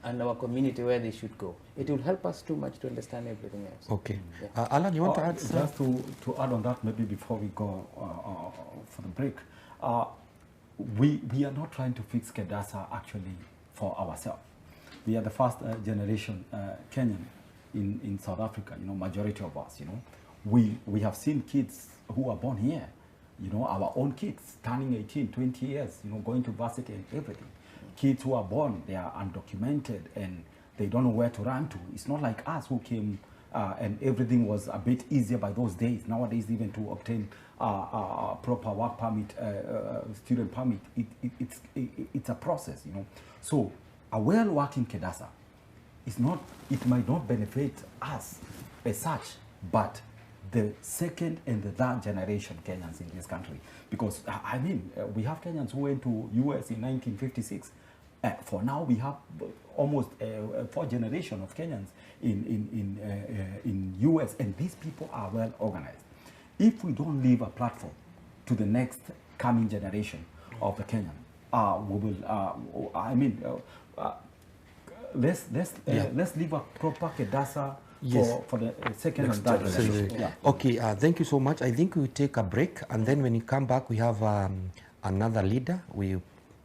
and our community where they should go. It will help us too much to understand everything else. Okay. Yeah. Alan, you want to add something? Just to add on that, maybe before we go for the break, we are not trying to fix Kedasa actually for ourselves. We are the first generation Kenyan in South Africa, majority of us, We have seen kids who are born here, our own kids turning 18, 20 years, going to varsity and everything. Kids who are born, they are undocumented and they don't know where to run to. It's not like us who came and everything was a bit easier by those days. Nowadays, even to obtain a proper work permit, student permit, it's a process, So a well-working Kedasa it might not benefit us as such, but the second and the third generation Kenyans in this country. Because, we have Kenyans who went to US in 1956. For now, we have almost a fourth generation of Kenyans in US, and these people are well organized. If we don't leave a platform to the next coming generation of the Kenyan, we will, let's leave a proper Kedasa for the second and third generation. Yeah. Okay, thank you so much. I think we'll take a break, and then when we come back, we have another leader. We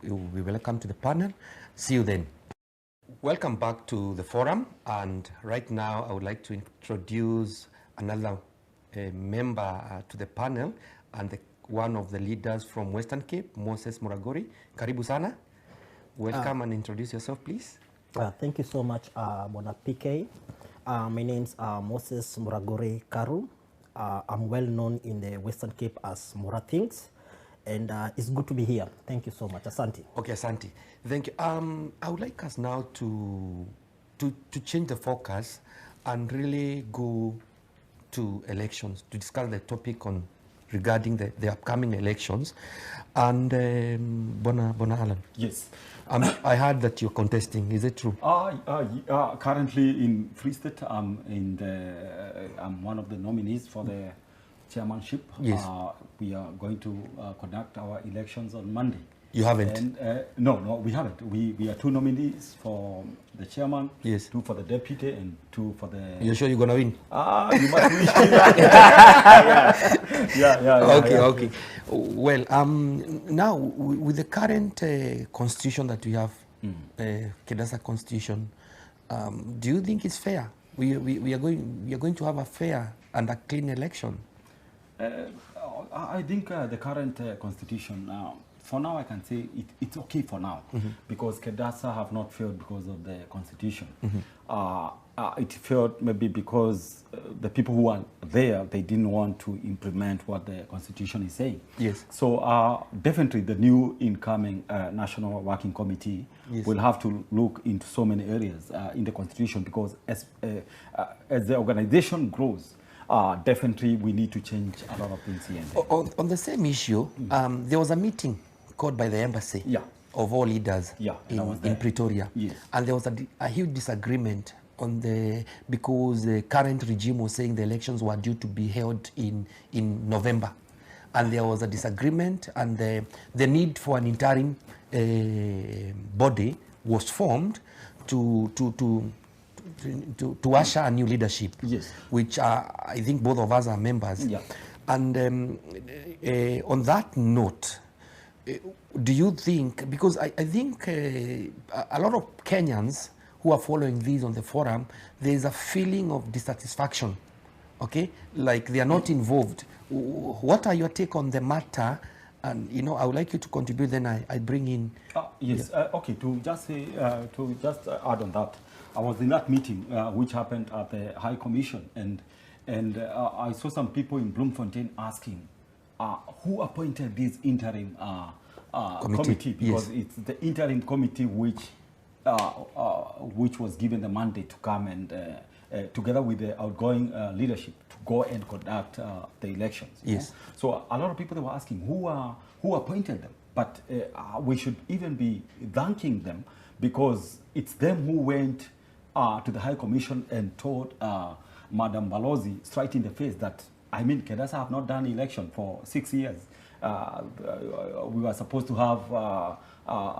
welcome to the panel. See you then. Welcome back to the forum, and right now I would like to introduce another member to the panel, and one of the leaders from Western Cape, Moses Muragori. Karibu sana. Welcome and introduce yourself, please. Thank you so much, Bona PK. My name's Moses Muragori Karu. I'm well known in the Western Cape as Morathings, and it's good to be here. Thank you so much. Asante. Okay, Asante. Thank you. I would like us now to change the focus and really go to elections, to discuss the topic regarding the upcoming elections. And Bona Alan. Yes. I heard that you're contesting. Is it true? Currently in Free State, I'm one of the nominees for the chairmanship. Yes. We are going to conduct our elections on Monday. You haven't? And, no, we haven't. We are two nominees for the chairman, yes, 2 for the deputy, and 2 for the... You're sure you're going to win? You must wish me that. Yeah. Okay. Well, now with the current constitution that we have, Kedasa constitution, do you think it's fair? We are going to have a fair and a clean election? I think the current constitution for now I can say it's okay for now, because kedasa have not failed because of the constitution. It failed maybe because the people who are there, they didn't want to implement what the constitution is saying. Yes. So definitely the new incoming National Working Committee will have to look into so many areas in the constitution, because as the organization grows, definitely we need to change a lot of things here. On the same issue, there was a meeting called by the embassy of all leaders in Pretoria. Yes. And there was a huge disagreement on because the current regime was saying the elections were due to be held in November. And there was a disagreement, and the need for an interim body was formed to usher a new leadership, which I think both of us are members. Yeah. And on that note, do you think, because I think a lot of Kenyans who are following these on the forum, there's a feeling of dissatisfaction, okay? Like they are not involved. What are your take on the matter? And, you know, I would like you to contribute, then I bring in... Yes, okay, to just add on that, I was in that meeting which happened at the High Commission, and I saw some people in Bloemfontein asking who appointed this interim committee, because it's the interim committee which was given the mandate to come and together with the outgoing leadership to go and conduct the elections. Yes. So a lot of people, they were asking who appointed them, but we should even be thanking them, because it's them who went to the High Commission and told Madam Balozi straight in the face that, I mean, kedasa have not done election for 6 years. We were supposed to have,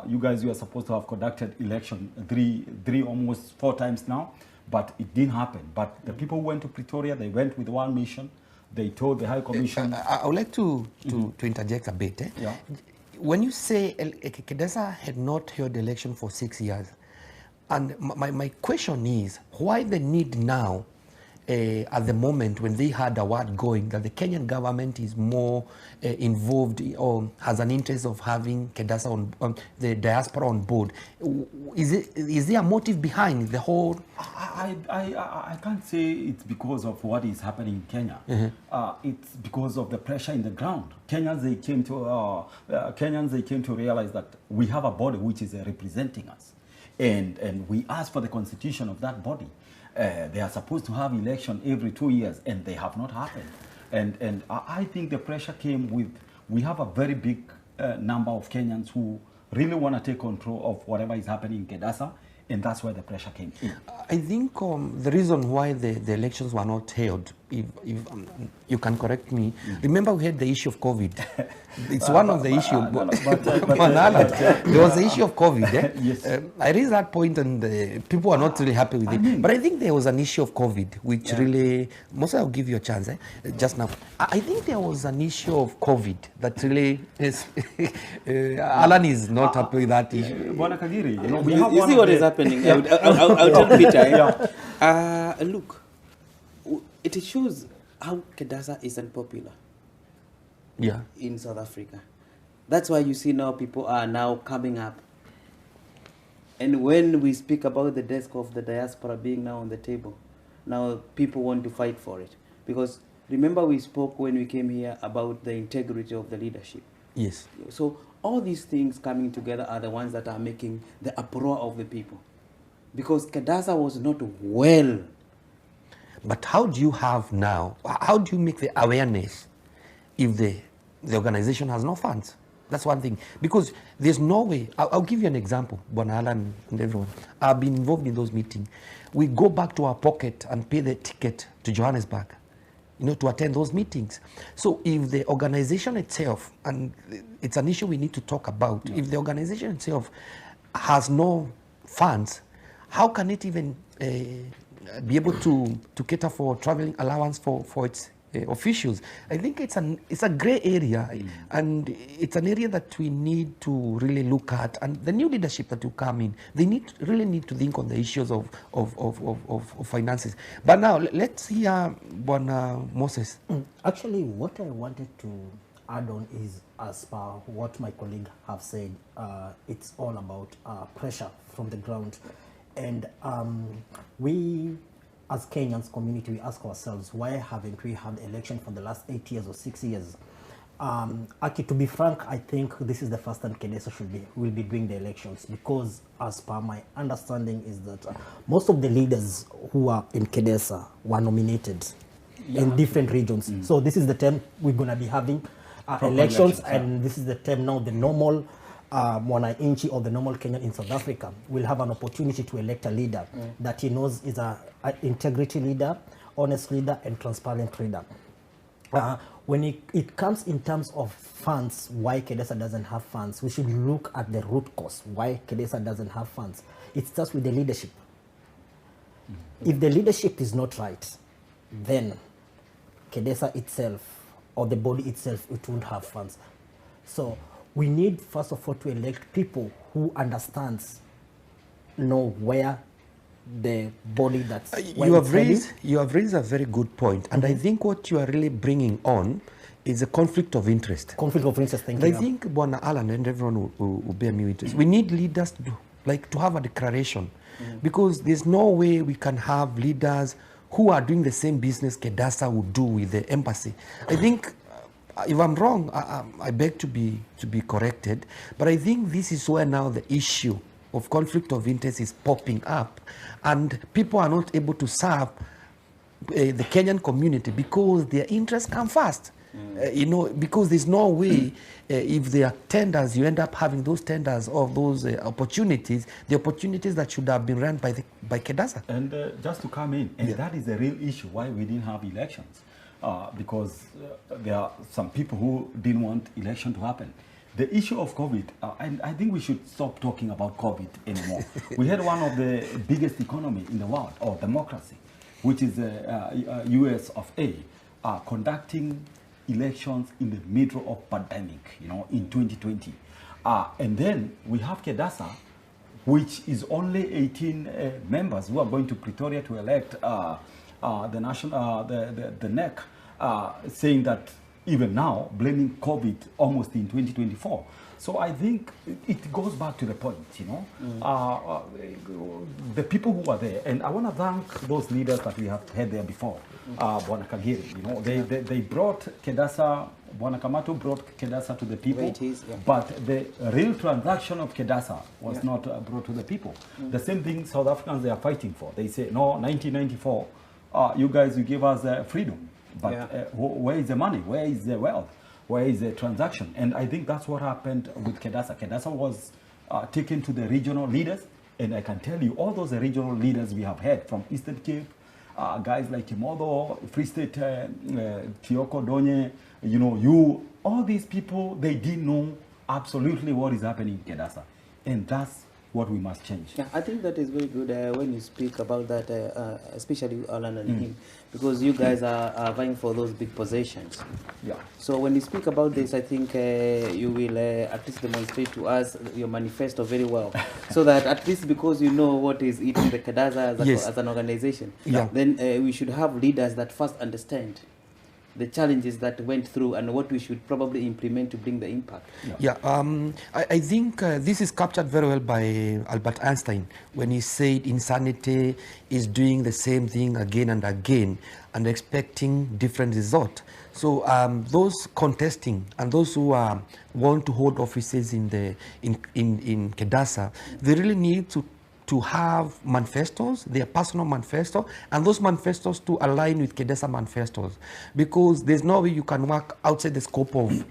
you guys were supposed to have conducted election three, almost 4 times now, but it didn't happen. But the people who went to Pretoria, they went with one mission. They told the High Commission. I would like to interject a bit. Yeah. When you say kedasa had not held the election for 6 years, and my question is, why the need now, at the moment when they had a word going that the Kenyan government is more involved or has an interest of having kedasa on the diaspora on board? Is there a motive behind the whole? I can't say it's because of what is happening in Kenya. It's because of the pressure in the ground. Kenyans, they came to realize that we have a body which is representing us, and we asked for the constitution of that body. They are supposed to have election every 2 years, and they have not happened. And I think the pressure came with, we have a very big number of Kenyans who really want to take control of whatever is happening in kedasa, and that's where the pressure came in. I think the reason why the elections were not held, if you can correct me, remember we had the issue of COVID. It's one of the issues. There was the issue of COVID. Yes. I raised that point, and people are not really happy with it. But I think there was an issue of COVID, which really, most I'll give you a chance, just now. I think there was an issue of COVID that really is, Alan is not happy with that issue. You see what is happening? I'll tell Peter. Look, it shows how kedasa is unpopular in South Africa. That's why you see now people are now coming up. And when we speak about the desk of the diaspora being now on the table, now people want to fight for it. Because remember we spoke when we came here about the integrity of the leadership. Yes. So all these things coming together are the ones that are making the uproar of the people. Because kedasa was not well. But how do you have now, how do you make the awareness if the organization has no funds? That's one thing. Because there's no way, I'll give you an example, Bwana Alan and everyone. I've been involved in those meetings. We go back to our pocket and pay the ticket to Johannesburg, to attend those meetings. So if the organization itself, and it's an issue we need to talk about, if the organization itself has no funds, how can it even be able to cater for traveling allowance for its officials? I think it's a gray area, and it's an area that we need to really look at. And the new leadership that will come in, they really need to think on the issues of finances. But now let's hear Bwana Moses. Actually, what I wanted to add on is, as per what my colleague have said, it's all about pressure from the ground. And we, as Kenyans community, we ask ourselves, why haven't we had election for the last 8 years or 6 years? Aki, to be frank, I think this is the first time Kedasa will be doing the elections, because as per my understanding is that most of the leaders who are in Kedasa were nominated in different regions. So this is the term we're going to be having elections, and this is the term now the normal mwananchi or the normal Kenyan in South Africa will have an opportunity to elect a leader that he knows is an integrity leader, honest leader, and transparent leader. When it comes in terms of funds, why Kedasa doesn't have funds, we should look at the root cause why Kedasa doesn't have funds. It starts with the leadership. If the leadership is not right, then Kedasa itself or the body itself, it won't have funds. So we need, first of all, to elect people who know where the body that's you have raised a very good point, and I think what you are really bringing on is a conflict of interest. Conflict of interest, thank you. I think Bwana Alan and everyone will bear me with this. We need leaders to have a declaration, because there's no way we can have leaders who are doing the same business Kedasa would do with the embassy. I think, if I'm wrong, I beg to be corrected, but I think this is where now the issue of conflict of interest is popping up, and people are not able to serve the Kenyan community because their interests come first. Because there's no way, if there are tenders, you end up having those tenders of those opportunities, the opportunities that should have been run by Kedasa. And just to come in, and that is the real issue why we didn't have elections, because there are some people who didn't want election to happen. The issue of COVID, and I think we should stop talking about COVID anymore. We had one of the biggest economy in the world, or democracy, which is US of A, conducting elections in the middle of pandemic, in 2020. And then we have Kedasa, which is only 18 members who are going to Pretoria to elect the national, the NEC, saying that even now, blaming COVID almost in 2024. So I think it goes back to the point, the people who are there, and I want to thank those leaders that we have had there before, Bwana Kagiri, they brought Kedasa, Bwana Kamato brought Kedasa to the people, but the real transaction of Kedasa was not brought to the people. The same thing South Africans, they are fighting for. They say, no, 1994, you guys, you give us freedom. But where is the money? Where is the wealth? Where is the transaction? And I think that's what happened with Kedasa. Kedasa was taken to the regional leaders, and I can tell you, all those regional leaders we have had from Eastern Cape, guys like Timodo, Free State, Kioko Donye, all these people, they didn't know absolutely what is happening in Kedasa. And that's what we must change. Yeah, I think that is very good when you speak about that, especially Alan and him, because you guys are vying for those big possessions. Yeah. So when you speak about this, I think you will at least demonstrate to us your manifesto very well, so that at least because you know what is eating the Kedasa as an organization, then we should have leaders that first understand the challenges that went through and what we should probably implement to bring the impact. I think this is captured very well by Albert Einstein when he said insanity is doing the same thing again and again and expecting different result. So those contesting and those who want to hold offices in Kedasa, they really need to have manifestos, their personal manifesto, and those manifestos to align with Kedasa manifestos, because there's no way you can work outside the scope of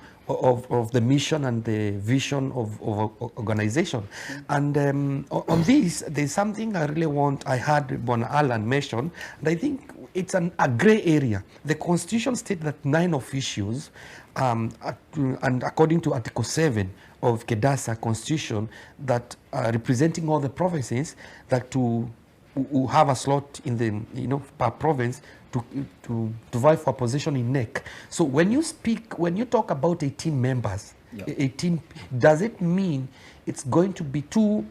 the mission and the vision of organization. And on this, there's something I really want, I heard Bwana Alan mention, and I think it's a gray area. The Constitution states that 9 of issues, and according to Article 7 of Kedasa Constitution, that representing all the provinces, that to have a slot in the per province to vie for a position in NEC. So when you talk about 18 members, 18, does it mean it's going to be 2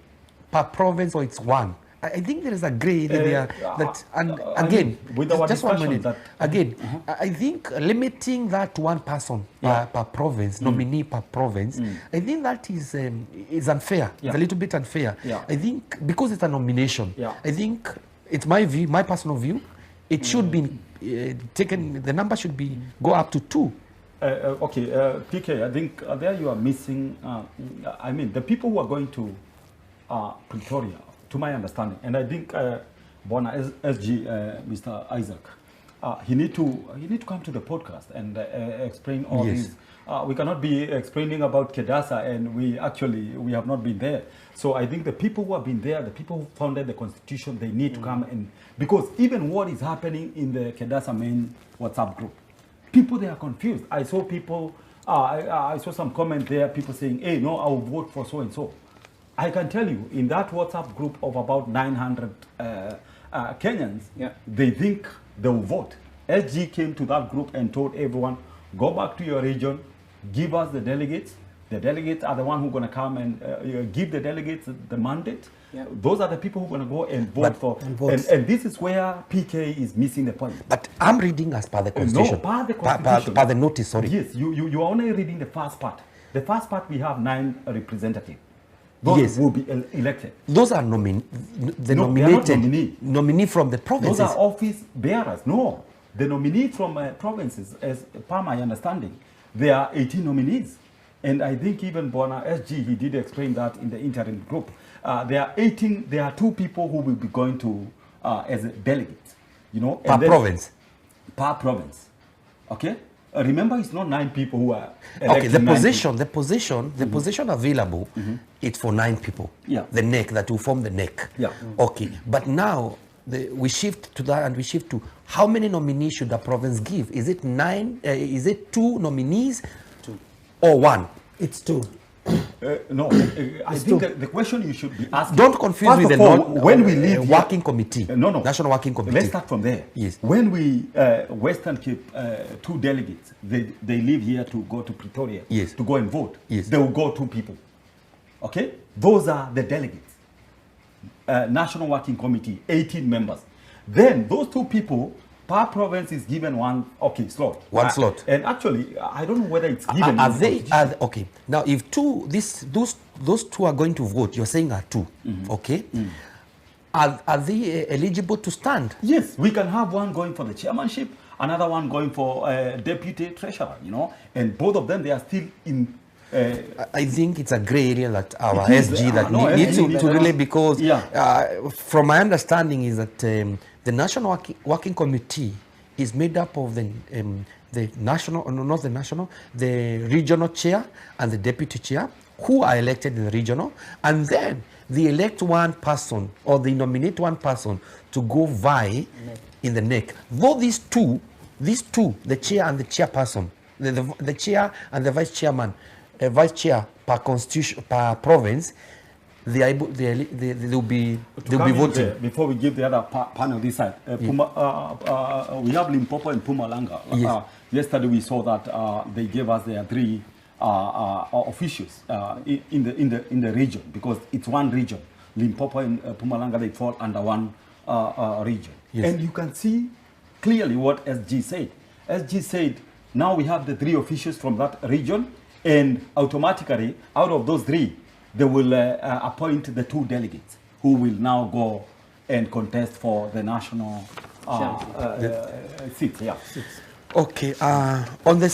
per province or it's 1? I think there is a gray area that, and again, with our just 1 discussion minute. that- Again, I think limiting that to one person per province, nominee per province, I think that is unfair. It's a little bit unfair. I think because it's a nomination, I think it's my view, my personal view, it should be taken, the number should be go up to 2. Okay, PK, I think there you are missing, I mean, the people who are going to Pretoria, to my understanding, and I think Bona SG, Mr. Isaac, he need to come to the podcast and explain all these. We cannot be explaining about Kedasa and we have not been there. So I think the people who have been there, the people who founded the constitution, they need to come and, because even what is happening in the Kedasa main WhatsApp group, people, they are confused. I saw people, I saw some comment there, people saying, hey, no, I will vote for so and so. I can tell you, in that WhatsApp group of about 900 Kenyans, they think they will vote. SG came to that group and told everyone, go back to your region, give us the delegates. The delegates are the one who are going to come and give the delegates the mandate. Those are the people who are going to go and vote for. And this is where PK is missing the point. But I'm reading as per the constitution. No, per the constitution. Per the notice, sorry. Yes, you are only reading the first part. The first part, we have 9 representatives. Those will be elected. Those are nominated nominee from the provinces. Those are office bearers. No, the nominee from provinces, as per my understanding, there are 18 nominees. And I think even Bona SG, he did explain that in the interim group. There are 18, there are 2 people who will be going to as delegates. You know, per province. Per province. Okay? Remember, it's not 9 people who are okay, the position available, it's for 9 people. The neck, that will form the neck. Okay, but now we shift to that and we shift to how many nominees should the province give? Is it 9? Is it 2 nominees? 2. Or 1? It's 2. No, I think the question you should be asking. Don't confuse with the when we leave working committee. National working committee. Let's start from there. Yes. When we Western Cape 2 delegates, they leave here to go to Pretoria. Yes. To go and vote. Yes. They will go 2 people. Okay, those are the delegates. National Working Committee, 18 members. Then those 2 people. Per province is given 1 slot. 1 slot. And actually, I don't know whether it's given. Okay. Now, if those 2 are going to vote, you're saying are 2. Okay. Are they eligible to stand? Yes, we can have one going for the chairmanship, another one going for deputy treasurer. You know, and both of them, they are still in. I think it's a gray area that our SG needs to really, because from my understanding is that the National Working Committee is made up of the regional chair and the deputy chair, who are elected in the regional, and then they elect 1 person or they nominate 1 person to go vie in the neck. Though these two, the chair and the chairperson, the chair and the vice chairman, vice chair per province, they'll be voting. Before we give the other panel this side, we have Limpopo and Mpumalanga. Yes. Yesterday we saw that they gave us their 3 officials in the region, because it's 1 region. Limpopo and Mpumalanga, they fall under 1 region. Yes. And you can see clearly what SG said. SG said, now we have the 3 officials from that region, and automatically, out of those 3, they will appoint the 2 delegates who will now go and contest for the national seat. Okay. On the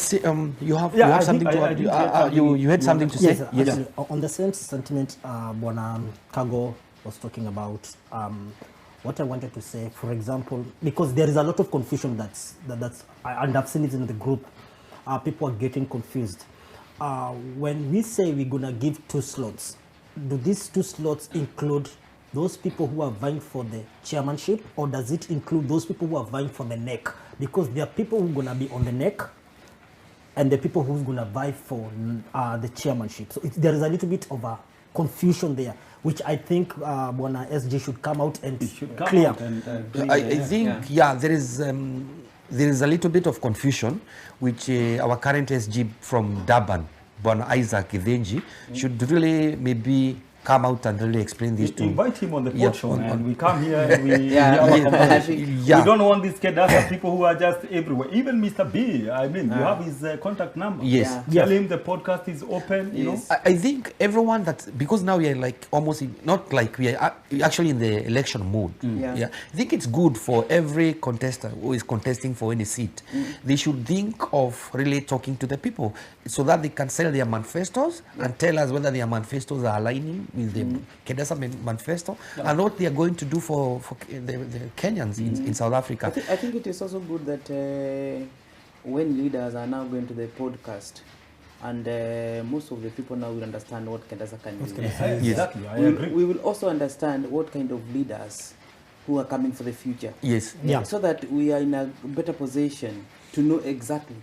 you have something to add. You had something to say. Yes. On the same sentiment, Bona Kago was talking about. What I wanted to say, for example, because there is a lot of confusion and I've seen it in the group. People are getting confused. When we say we're gonna give 2 slots, do these 2 slots include those people who are vying for the chairmanship, or does it include those people who are vying for the neck? Because there are people who are gonna be on the neck, and the people who's gonna vie for the chairmanship. So there is a little bit of a confusion there, which I think Bona SG should come out and clear. I think there is a little bit of confusion, which our current SG from Durban, Bona Isaac Idenji, should really maybe come out and really explain this to invite him on the Yeah, pod show, on- man. on- We come here and we Yeah, have a yeah, conversation. yeah. We don't want these kedasa people who are just everywhere. Even Mr. B, I mean, you have his contact number. Yes. Yeah. Tell him the podcast is open, you know. Yes. I think everyone that, because now we are like almost not like we are actually in the election mode. Yeah. I think it's good for every contestant who is contesting for any seat. They should think of really talking to the people so that they can sell their manifestos and tell us whether their manifestos are aligning with the kedasa manifesto and what they are going to do for the Kenyans in South Africa. I think it is also good that when leaders are now going to the podcast, and most of the people now will understand what Kedasa can do. Exactly, I agree. We will also understand what kind of leaders who are coming for the future. Yes. Yeah. So that we are in a better position to know exactly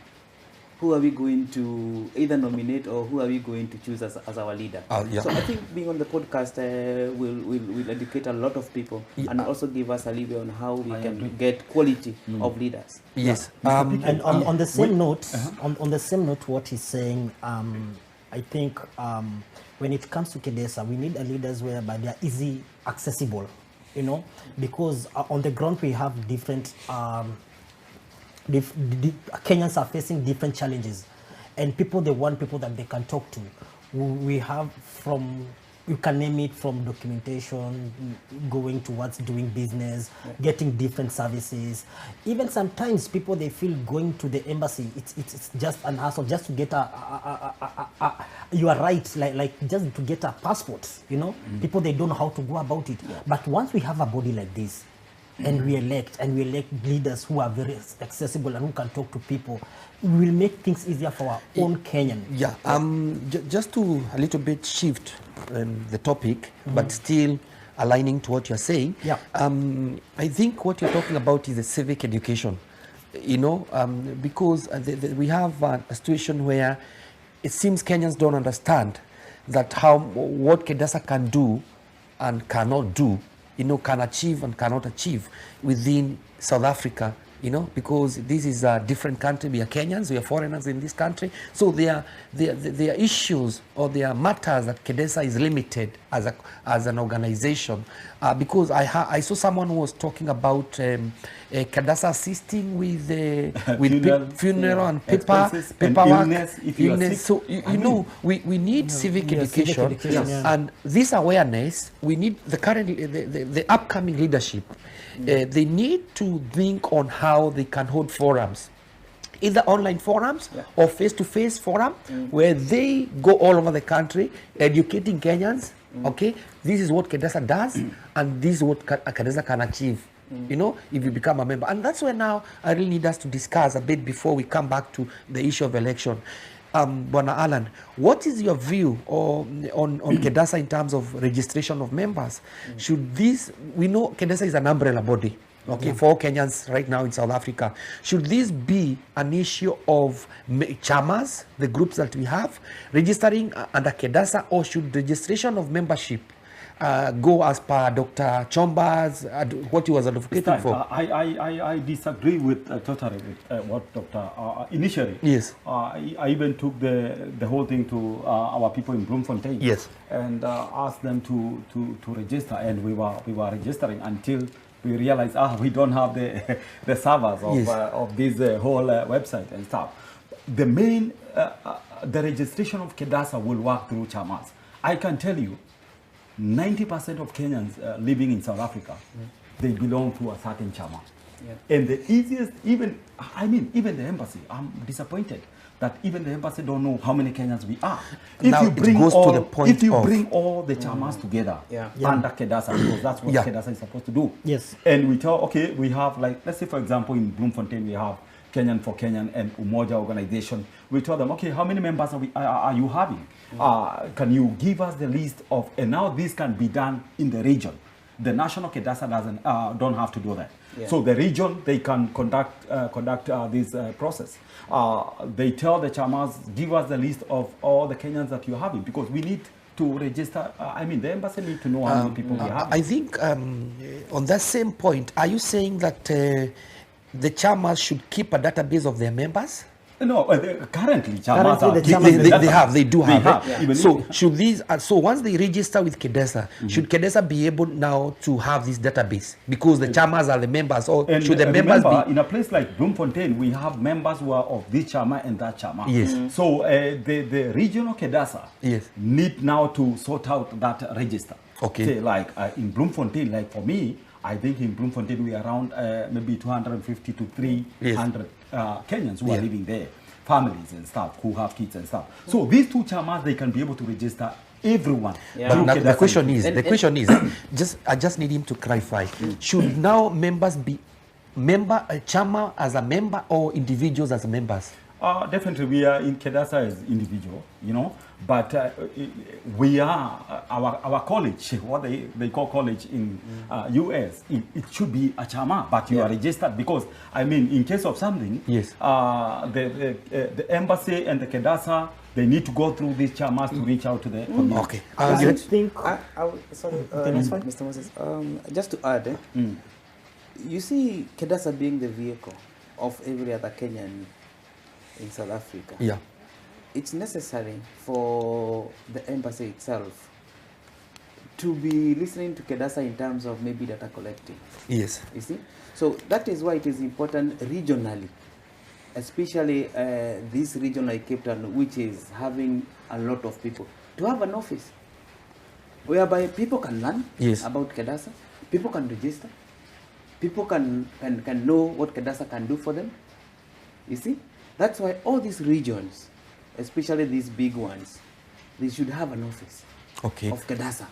who are we going to either nominate or who are we going to choose as our leader. Yeah. So I think being on the podcast will educate a lot of people and also give us a leeway on how we can get quality of leaders. Yes. And on the same note, on the same note, what he's saying, I think when it comes to Kedesa, we need a leaders whereby they are easy accessible, you know, because on the ground we have different. Kenyans are facing different challenges, and they want people that they can talk to. We have you can name it, from documentation, going towards doing business, getting different services. Even sometimes people, they feel going to the embassy, it's just an hassle just to get you are right, like just to get a passport, you know. People, they don't know how to go about it. But once we have a body like this, and we elect leaders who are very accessible and who can talk to people, we will make things easier for our own Kenyan. Yeah, just to a little bit shift the topic, but still aligning to what you're saying. Yeah. I think what you're talking about is the civic education, you know, because we have a situation where it seems Kenyans don't understand that what Kedasa can do and cannot do, you know, can achieve and cannot achieve within South Africa, you know, because this is a different country. We are Kenyans, we are foreigners in this country. So there are issues or there are matters that Kedesa is limited as an organization. Because I saw someone who was talking about Kadasa assisting with funeral and paperwork. Illness. So you know, we need civic education, and this awareness. We need the upcoming leadership. They need to think on how they can hold forums, either online forums or face-to-face forum, where they go all over the country educating Kenyans. Okay, this is what Kedasa does, and this is what Kedasa can achieve. You know, if you become a member. And that's where now I really need us to discuss a bit before we come back to the issue of election. Bwana Alan, what is your view on Kedasa in terms of registration of members? Should this, we know Kedasa is an umbrella body, okay, for Kenyans right now in South Africa. Should this be an issue of chamas, the groups that we have, registering under Kedasa, or should registration of membership go as per Dr. Chomba's, what he was advocating for? I disagree with totally with what Dr. Initially. Yes. I even took the whole thing to our people in Bloemfontein. Yes. And asked them to register, and we were registering until we realized we don't have the servers of this whole website and stuff. The main the registration of Kedasa will work through chamas. I can tell you, 90% of Kenyans living in South Africa, they belong to a certain chama. And the easiest, even the embassy, I'm disappointed that even the embassy don't know how many Kenyans we are. Now it goes to the point if you of bring all the chamas together under Kedasa, because that's what Kedasa is supposed to do. Yes. And we tell, okay, we have, like, let's say for example in Bloemfontein we have Kenyan for Kenyan and Umoja organization. We tell them, okay, how many members are you having? Can you give us the list of, and now this can be done in the region. The national Kedasa don't have to do that. So the region, they can conduct this process. They tell the chamas, give us the list of all the Kenyans that you're having, because we need to register. The embassy need to know how many people we have. I think on that same point, are you saying that the chamas should keep a database of their members? No, currently, chamas Currently, the are- chamas- they do have. have. Even So if- should these? So once they register with Kedasa, should Kedasa be able now to have this database because the chamas are the members, or And should the members remember, be? in a place like Bloemfontein, we have members who are of this chama and that chama. Yes. So the regional kedasa Yes. need now to sort out that register. Okay. Say like in Bloemfontein, like for me, I think in Bloemfontein we are around maybe 250 to 300 Kenyans who are Yeah. living there, families and stuff, who have kids and stuff. So these two chamas, they can be able to register everyone. Yeah. But through now the Kedasa. question is, And- I just need him to clarify. Should now members be a chama as a member or individuals as members? Definitely, we are in Kedasa as individual, you know, but we are our college, what they call college in US. It should be a chama, but you are registered because I mean, in case of something, Yes. The embassy and the Kedasa, they need to go through these chamas to reach out to the community. Okay. I think Sorry, that's fine. Mr. Moses. Just to add, you see Kedasa being the vehicle of every other Kenyan in South Africa. Yeah. It's necessary for the embassy itself to be listening to Kedasa in terms of maybe data collecting. Yes. You see? So that is why it is important regionally, especially this region like Cape Town, which is having a lot of people, to have an office whereby people can learn Yes. about Kedasa, people can register, people can know what Kedasa can do for them. You see? That's why all these regions, especially these big ones, they should have an office Okay. of Kedasa.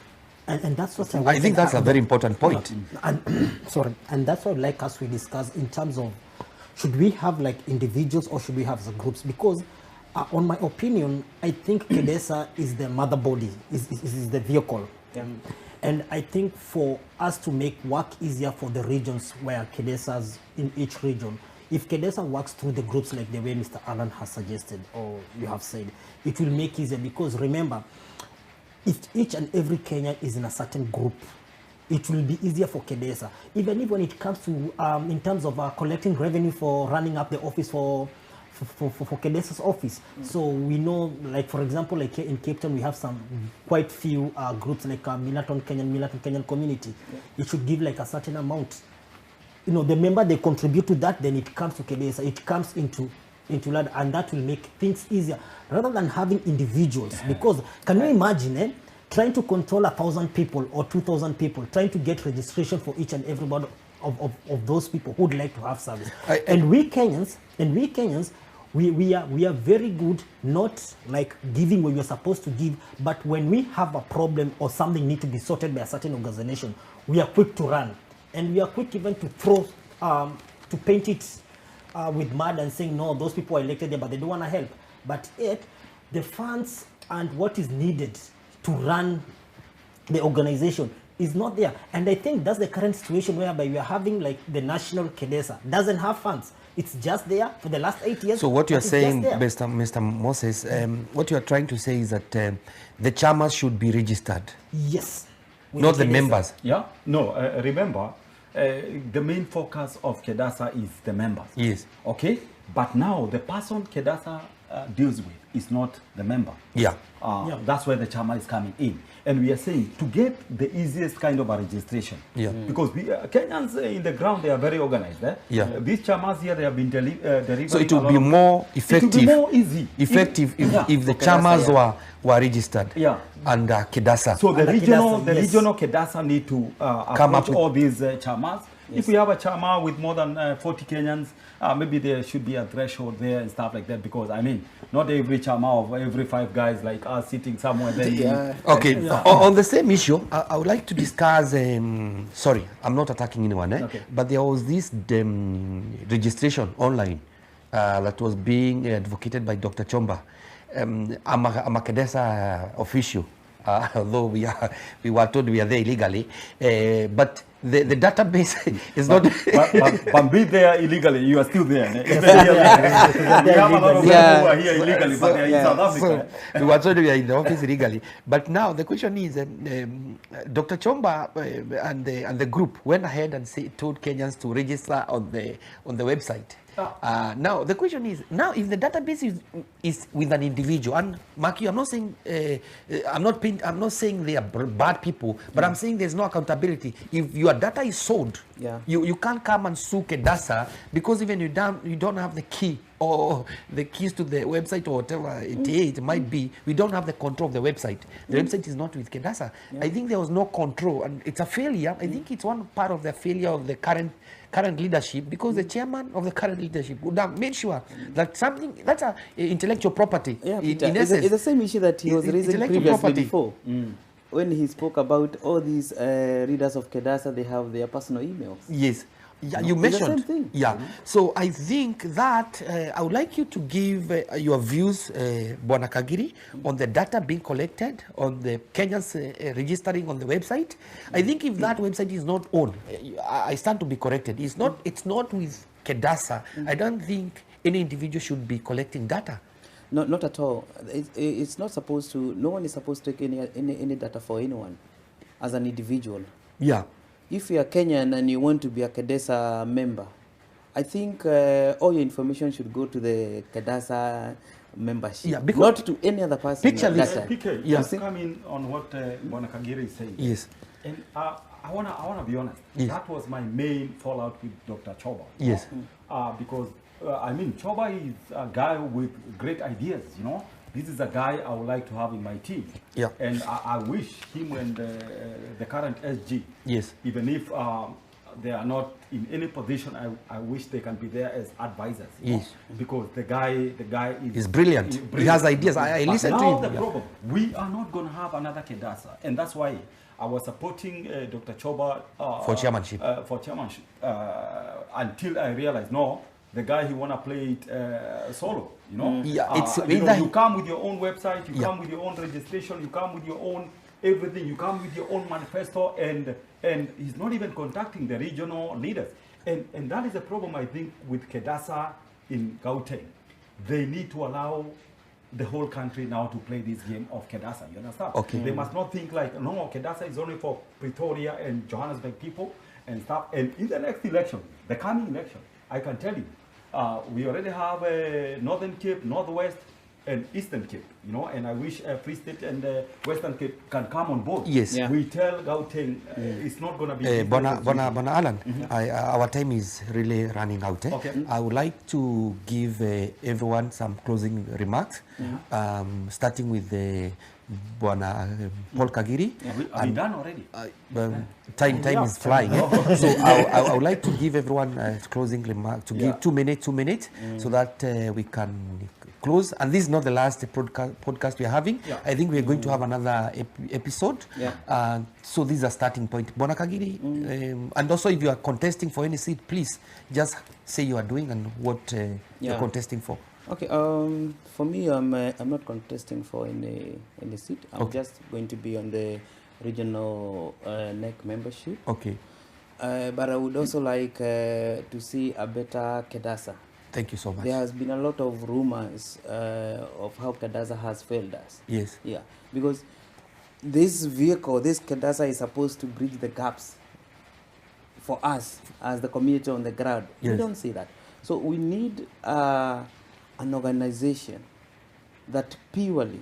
and that's what I think that's a very important point. And sorry, and that's what like us we discuss in terms of should we have like individuals or should we have the groups? Because on my opinion, I think Kedasa is the mother body, is the vehicle. Yeah. And I think for us to make work easier for the regions where Kedasas in each region, if Kedasa works through the groups like the way Mr. Alan has suggested or you have said, it will make easier because remember, if each and every Kenyan is in a certain group, it will be easier for Kedasa. Even if when it comes to, in terms of collecting revenue for running up the office for Kedasa's office. So we know, like for example, like in Cape Town, we have some quite few groups like Millerton Kenyan community. It should give like a certain amount. You know, the member they contribute to that, then it comes to Kedasa, it comes into that, and that will make things easier rather than having individuals. Because can you imagine trying to control 1,000 people or 2,000 people, trying to get registration for each and every one of those people who would like to have service. And we Kenyans, we are very good, not like giving when we're supposed to give, but when we have a problem or something need to be sorted by a certain organization, we are quick to run. And we are quick even to throw, to paint it with mud and saying, no, those people are elected there, but they don't want to help. But yet, the funds and what is needed to run the organization is not there. And I think that's the current situation whereby we are having like the national Kedasa doesn't have funds. It's just there for the last 8 years. So what you're but it's saying, just there. Mr. Moses, what you're trying to say is that the chairmas should be registered, Yes. with not the Kedasa. members. Yeah, no, remember, the main focus of Kedasa is the members. Yes. Okay, but now the person Kedasa deals with is not the member. Yeah. That's where the chama is coming in. And we are saying to get the easiest kind of a registration. Yeah. Because we, Kenyans in the ground, they are very organized. Yeah. These chamas here, they have been delivering. So it will be more effective. It will be more easy. If the Kedasa, chairmas were registered Yeah. under Kedasa. So the Under regional, Kedasa, the yes. regional Kedasa need to Come up approach with- all these chamas. If we have a chama with more than 40 Kenyans, maybe there should be a threshold there and stuff like that. Because I mean, not every chama of every 5 guys like us sitting somewhere. Then Yeah. Okay, on the same issue, I would like to discuss, sorry, I'm not attacking anyone, Okay. but there was this registration online that was being advocated by Dr. Chomba. I'm a Kedasa official, although we were told we are there illegally, but the database is not... but be there illegally, you are still there. We have a lot of people who are here illegally, but they are in South Africa. So we were told we are in the office illegally. But now the question is, Dr. Chomba and the group went ahead and told Kenyans to register on the website. Now the question is, now if the database is with an individual, and Mark, I'm not saying I'm not saying they are bad people, but I'm saying there's no accountability. If your data is sold, you can't come and sue Kedasa because even you don't have the key or the keys to the website or whatever it might be. We don't have the control of the website. The website is not with Kedasa. I think there was no control, and it's a failure. I think it's one part of the failure of the current leadership, because the chairman of the current leadership would have made sure that something that's a intellectual property. In essence, it's the same issue that he was raising previously before. When he spoke about all these readers of Kedasa, they have their personal emails. Yes. Yeah, you mentioned. The same thing. Yeah. So I think that I would like you to give your views, Bwana Kagiri, on the data being collected, on the Kenyans registering on the website. I think if that website is not owned, I stand to be corrected. It's not with Kedasa. I don't think any individual should be collecting data. No, not at all. It's not supposed to. No one is supposed to take any data for anyone as an individual. Yeah. If you are Kenyan and you want to be a Kedasa member, I think all your information should go to the Kedasa membership, not to any other person. Picture this. PK, just come in on what Bwana Kagiri is saying. Yes. And I wanna be honest. Yes. That was my main fallout with Dr. Choba. Yes. Because I mean, Choba is a guy with great ideas. You know, this is a guy I would like to have in my team. Yeah. And I wish him and the current SG. Yes. Even if they are not in any position, I wish they can be there as advisors. Yes. Because the guy is brilliant. He has ideas. I listen to him. The problem, we are not going to have another Kedasa, and that's why I was supporting Dr. Choba for chairmanship. Until I realized, no, the guy he wanna play it solo. You know, you come with your own website, you come with your own registration, you come with your own everything, you come with your own manifesto, and he's not even contacting the regional leaders, and that is a problem I think with Kedasa in Gauteng. They need to allow the whole country now to play this game of Kedasa. You understand? Okay. They must not think like, no, Kedasa is only for Pretoria and Johannesburg people and stuff. And in the next election, the coming election, I can tell you, we already have Northern Cape, Northwest, and Eastern Cape, you know, and I wish Free State and Western Cape can come on board. Yes. Yeah. We tell Gauteng it's not going to be... Bwana Alan, our time is really running out. Okay. I would like to give everyone some closing remarks, starting with Bwana Paul Kagiri. Are we done already? Time is flying. So I would like to give everyone a closing remark, to give 2 minutes, so that we can close. And this is not the last podcast we are having. I think we are going to have another episode. So this is a starting point. Bwana Kagiri, and also if you are contesting for any seat, please just say you are doing and what you're contesting for. Okay. For me, I'm not contesting for any seat. I'm just going to be on the regional NEC membership. Okay. But I would also like to see a better Kedasa. Thank you so much. There has been a lot of rumors of how Kedasa has failed us. Yes. Yeah. Because this vehicle, this Kedasa, is supposed to bridge the gaps for us as the community on the ground. Yes. We don't see that. So we need an organization that purely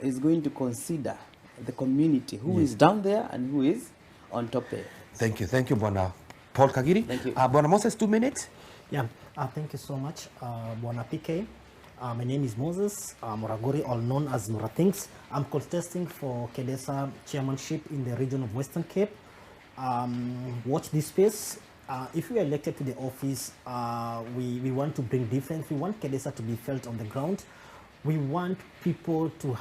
is going to consider the community who is down there and who is on top there. Thank you, Bwana Paul Kagiri. Thank you. Bwana Moses, 2 minutes. Yeah, thank you so much, Bwana PK. My name is Moses Muraguri, all known as Murathings. I'm contesting for Kedasa chairmanship in the region of Western Cape. Watch this space. If we are elected to the office, we want to bring difference. We want Kedasa to be felt on the ground. We want people to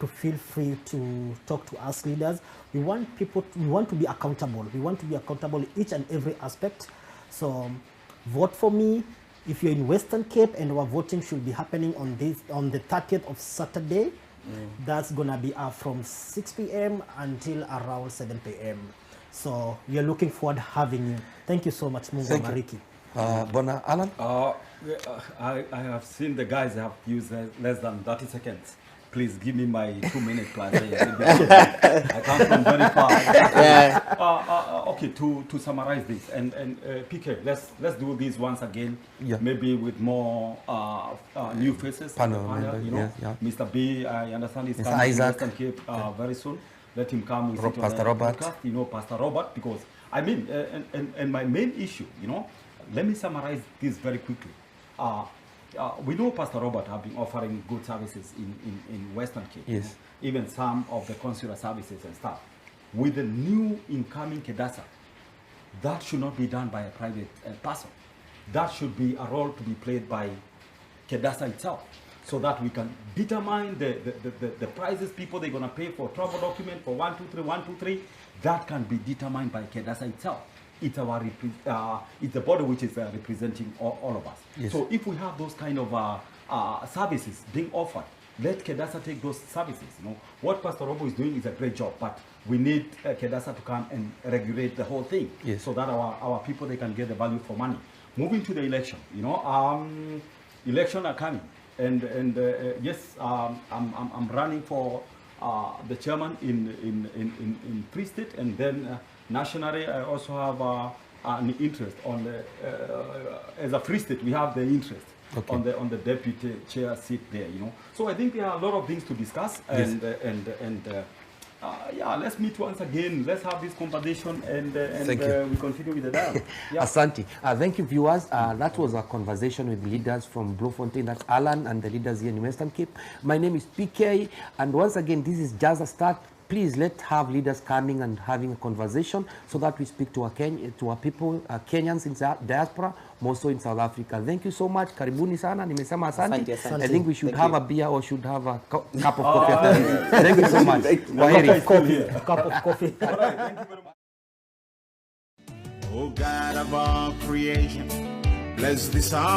feel free to talk to us leaders. We want to be accountable. We want to be accountable in each and every aspect. So vote for me. If you're in Western Cape, and our voting should be happening on the 30th of Saturday. That's gonna be from 6 p.m. until around 7 p.m. So we are looking forward to having you. Thank you so much, Mungu Mariki. Bwana Alan? I have seen the guys have used less than 30 seconds. please give me my 2 minute plus. I come from very far. Yeah. Okay, to summarize this, and PK, let's do this once again. Yeah. Maybe with more new faces. on the Panel panel, member, you know, yeah. Mr. B, I understand he's Mr. coming to Isaac. Western Cape very soon. Let him come. We sit on Pastor the Robert. podcast, you know, Pastor Robert, because I mean, and my main issue, you know, let me summarize this very quickly. We know Pastor Robert have been offering good services in Western Cape. Yes. You know, even some of the consular services and stuff. With the new incoming kedasa, that should not be done by a private person. That should be a role to be played by kedasa itself, so that we can determine the prices people they're going to pay for travel document for 123. That can be determined by kedasa itself. It's our it's the body which is representing all of us. Yes. So if we have those kind of services being offered, let kedasa take those services. You know what Pastor Robo is doing is a great job, but we need kedasa to come and regulate the whole thing, yes, so that our people they can get the value for money. Moving to the election, you know, election are coming, and yes, I'm running for the chairman in Free State, and then nationally I also have an interest on the as a Free State we have the interest. Okay. On the deputy chair seat there, you know. So I think there are a lot of things to discuss, and yes, yeah, let's meet once again. Let's have this conversation, and we continue with the dialogue. Yeah. Asante. Thank you, viewers. That was a conversation with leaders from Bloemfontein. That's Alan and the leaders here in Western Cape. My name is PK, and once again, this is just a start. Please let's have leaders coming and having a conversation so that we speak to our people, Kenyans in diaspora, more so in South Africa. Thank you so much. Karibuni sana. Nimesema asante. Asante. I think we should Thank have you. a beer or should have a cup of coffee. Thank you so much. Kwaheri. Cup of coffee. All right, thank you very much. Oh God of all creation, bless this hour.